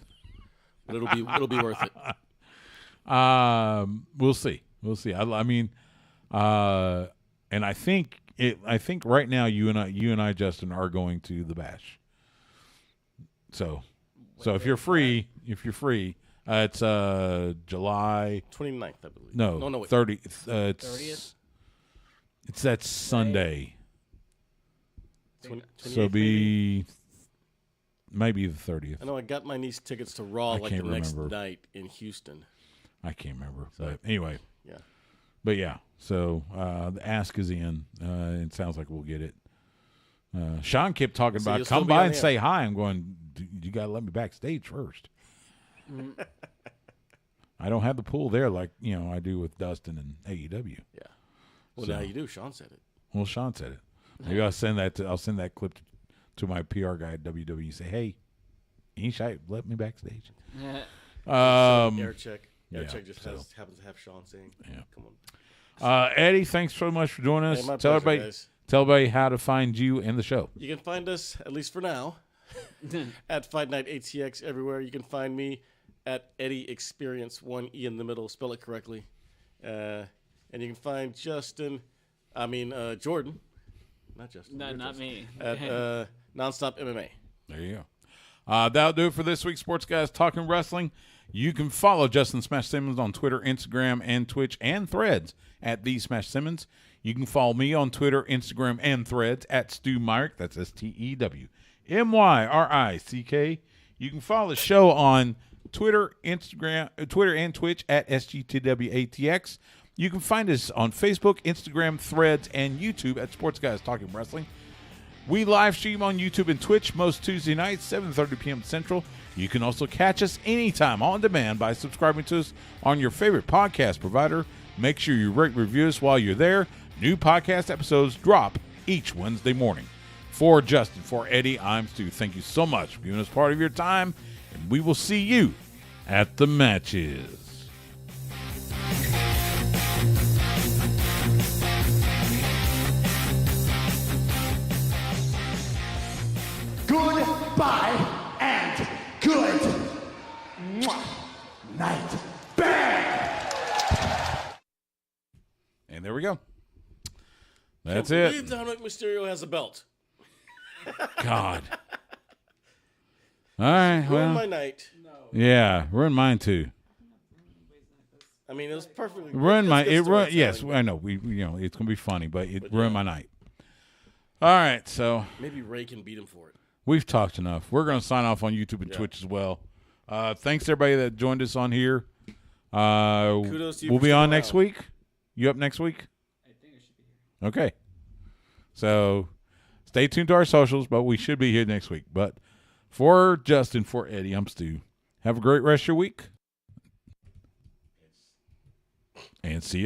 but it'll be worth it. We'll see. And I think right now you and I, Justin, are going to the Bash. So if you're free, it's July 29th, I believe. No, wait. 30th. 30th. It's that Sunday. 28th, so be maybe the 30th. I know I got my niece tickets to Raw the next night in Houston. I can't remember, but anyway. Yeah. But yeah, so the ask is in. It sounds like we'll get it. Sean kept talking about come by and say hi. I'm going, you got to let me backstage first. I don't have the pool there like I do with Dustin and AEW. Yeah. Well, now you do. Sean said it. Well, Sean said it. Maybe I'll send that clip to my PR guy at WWE. Say, hey, ain't shy, let me backstage. Air check. Check just happens to have Sean saying, "Come on." Eddie, thanks so much for joining us. Hey, Tell everybody tell everybody how to find you and the show. You can find us, at least for now, at Fight Night ATX everywhere. You can find me at Eddie Experience, 1 E in the middle, spell it correctly. And you can find Jordan, not Justin. No, not Justin, me. At Nonstop MMA. There you go. That'll do it for this week, Sports Guys Talking Wrestling. You can follow Justin Smash Simmons on Twitter, Instagram, and Twitch, and Threads at The Smash Simmons. You can follow me on Twitter, Instagram, and Threads at Stu Myrick. That's STEWMYRICK. You can follow the show on Twitter, and Twitch at SGTW ATX. You can find us on Facebook, Instagram, Threads, and YouTube at Sports Guys Talking Wrestling. We live stream on YouTube and Twitch most Tuesday nights, 7:30 p.m. Central. You can also catch us anytime on demand by subscribing to us on your favorite podcast provider. Make sure you rate and review us while you're there. New podcast episodes drop each Wednesday morning. For Justin, for Eddie, I'm Stu. Thank you so much for giving us part of your time, and we will see you at the matches. Goodbye and good night. Bang! And there we go. That's Can't it. believe Dominic Mysterio has a belt. God. All right. Ruined Well, my night. yeah, ruined mine too. I mean, it was perfectly. Ruined my. it's good It ruined. storytelling, Yes, but I know. We it's gonna be funny, but it But ruined yeah. my night. All right, so Maybe Ray can beat him for it. we've talked enough. We're gonna sign off on YouTube and Yeah. Twitch as well. Thanks to everybody that joined us on here. Kudos to you We'll for be on sticking next around. week. You up next week? I think I should be here. Okay. So stay tuned to our socials, but we should be here next week. But for Justin, for Eddie, I'm Stu. Have a great rest of your week. And see you.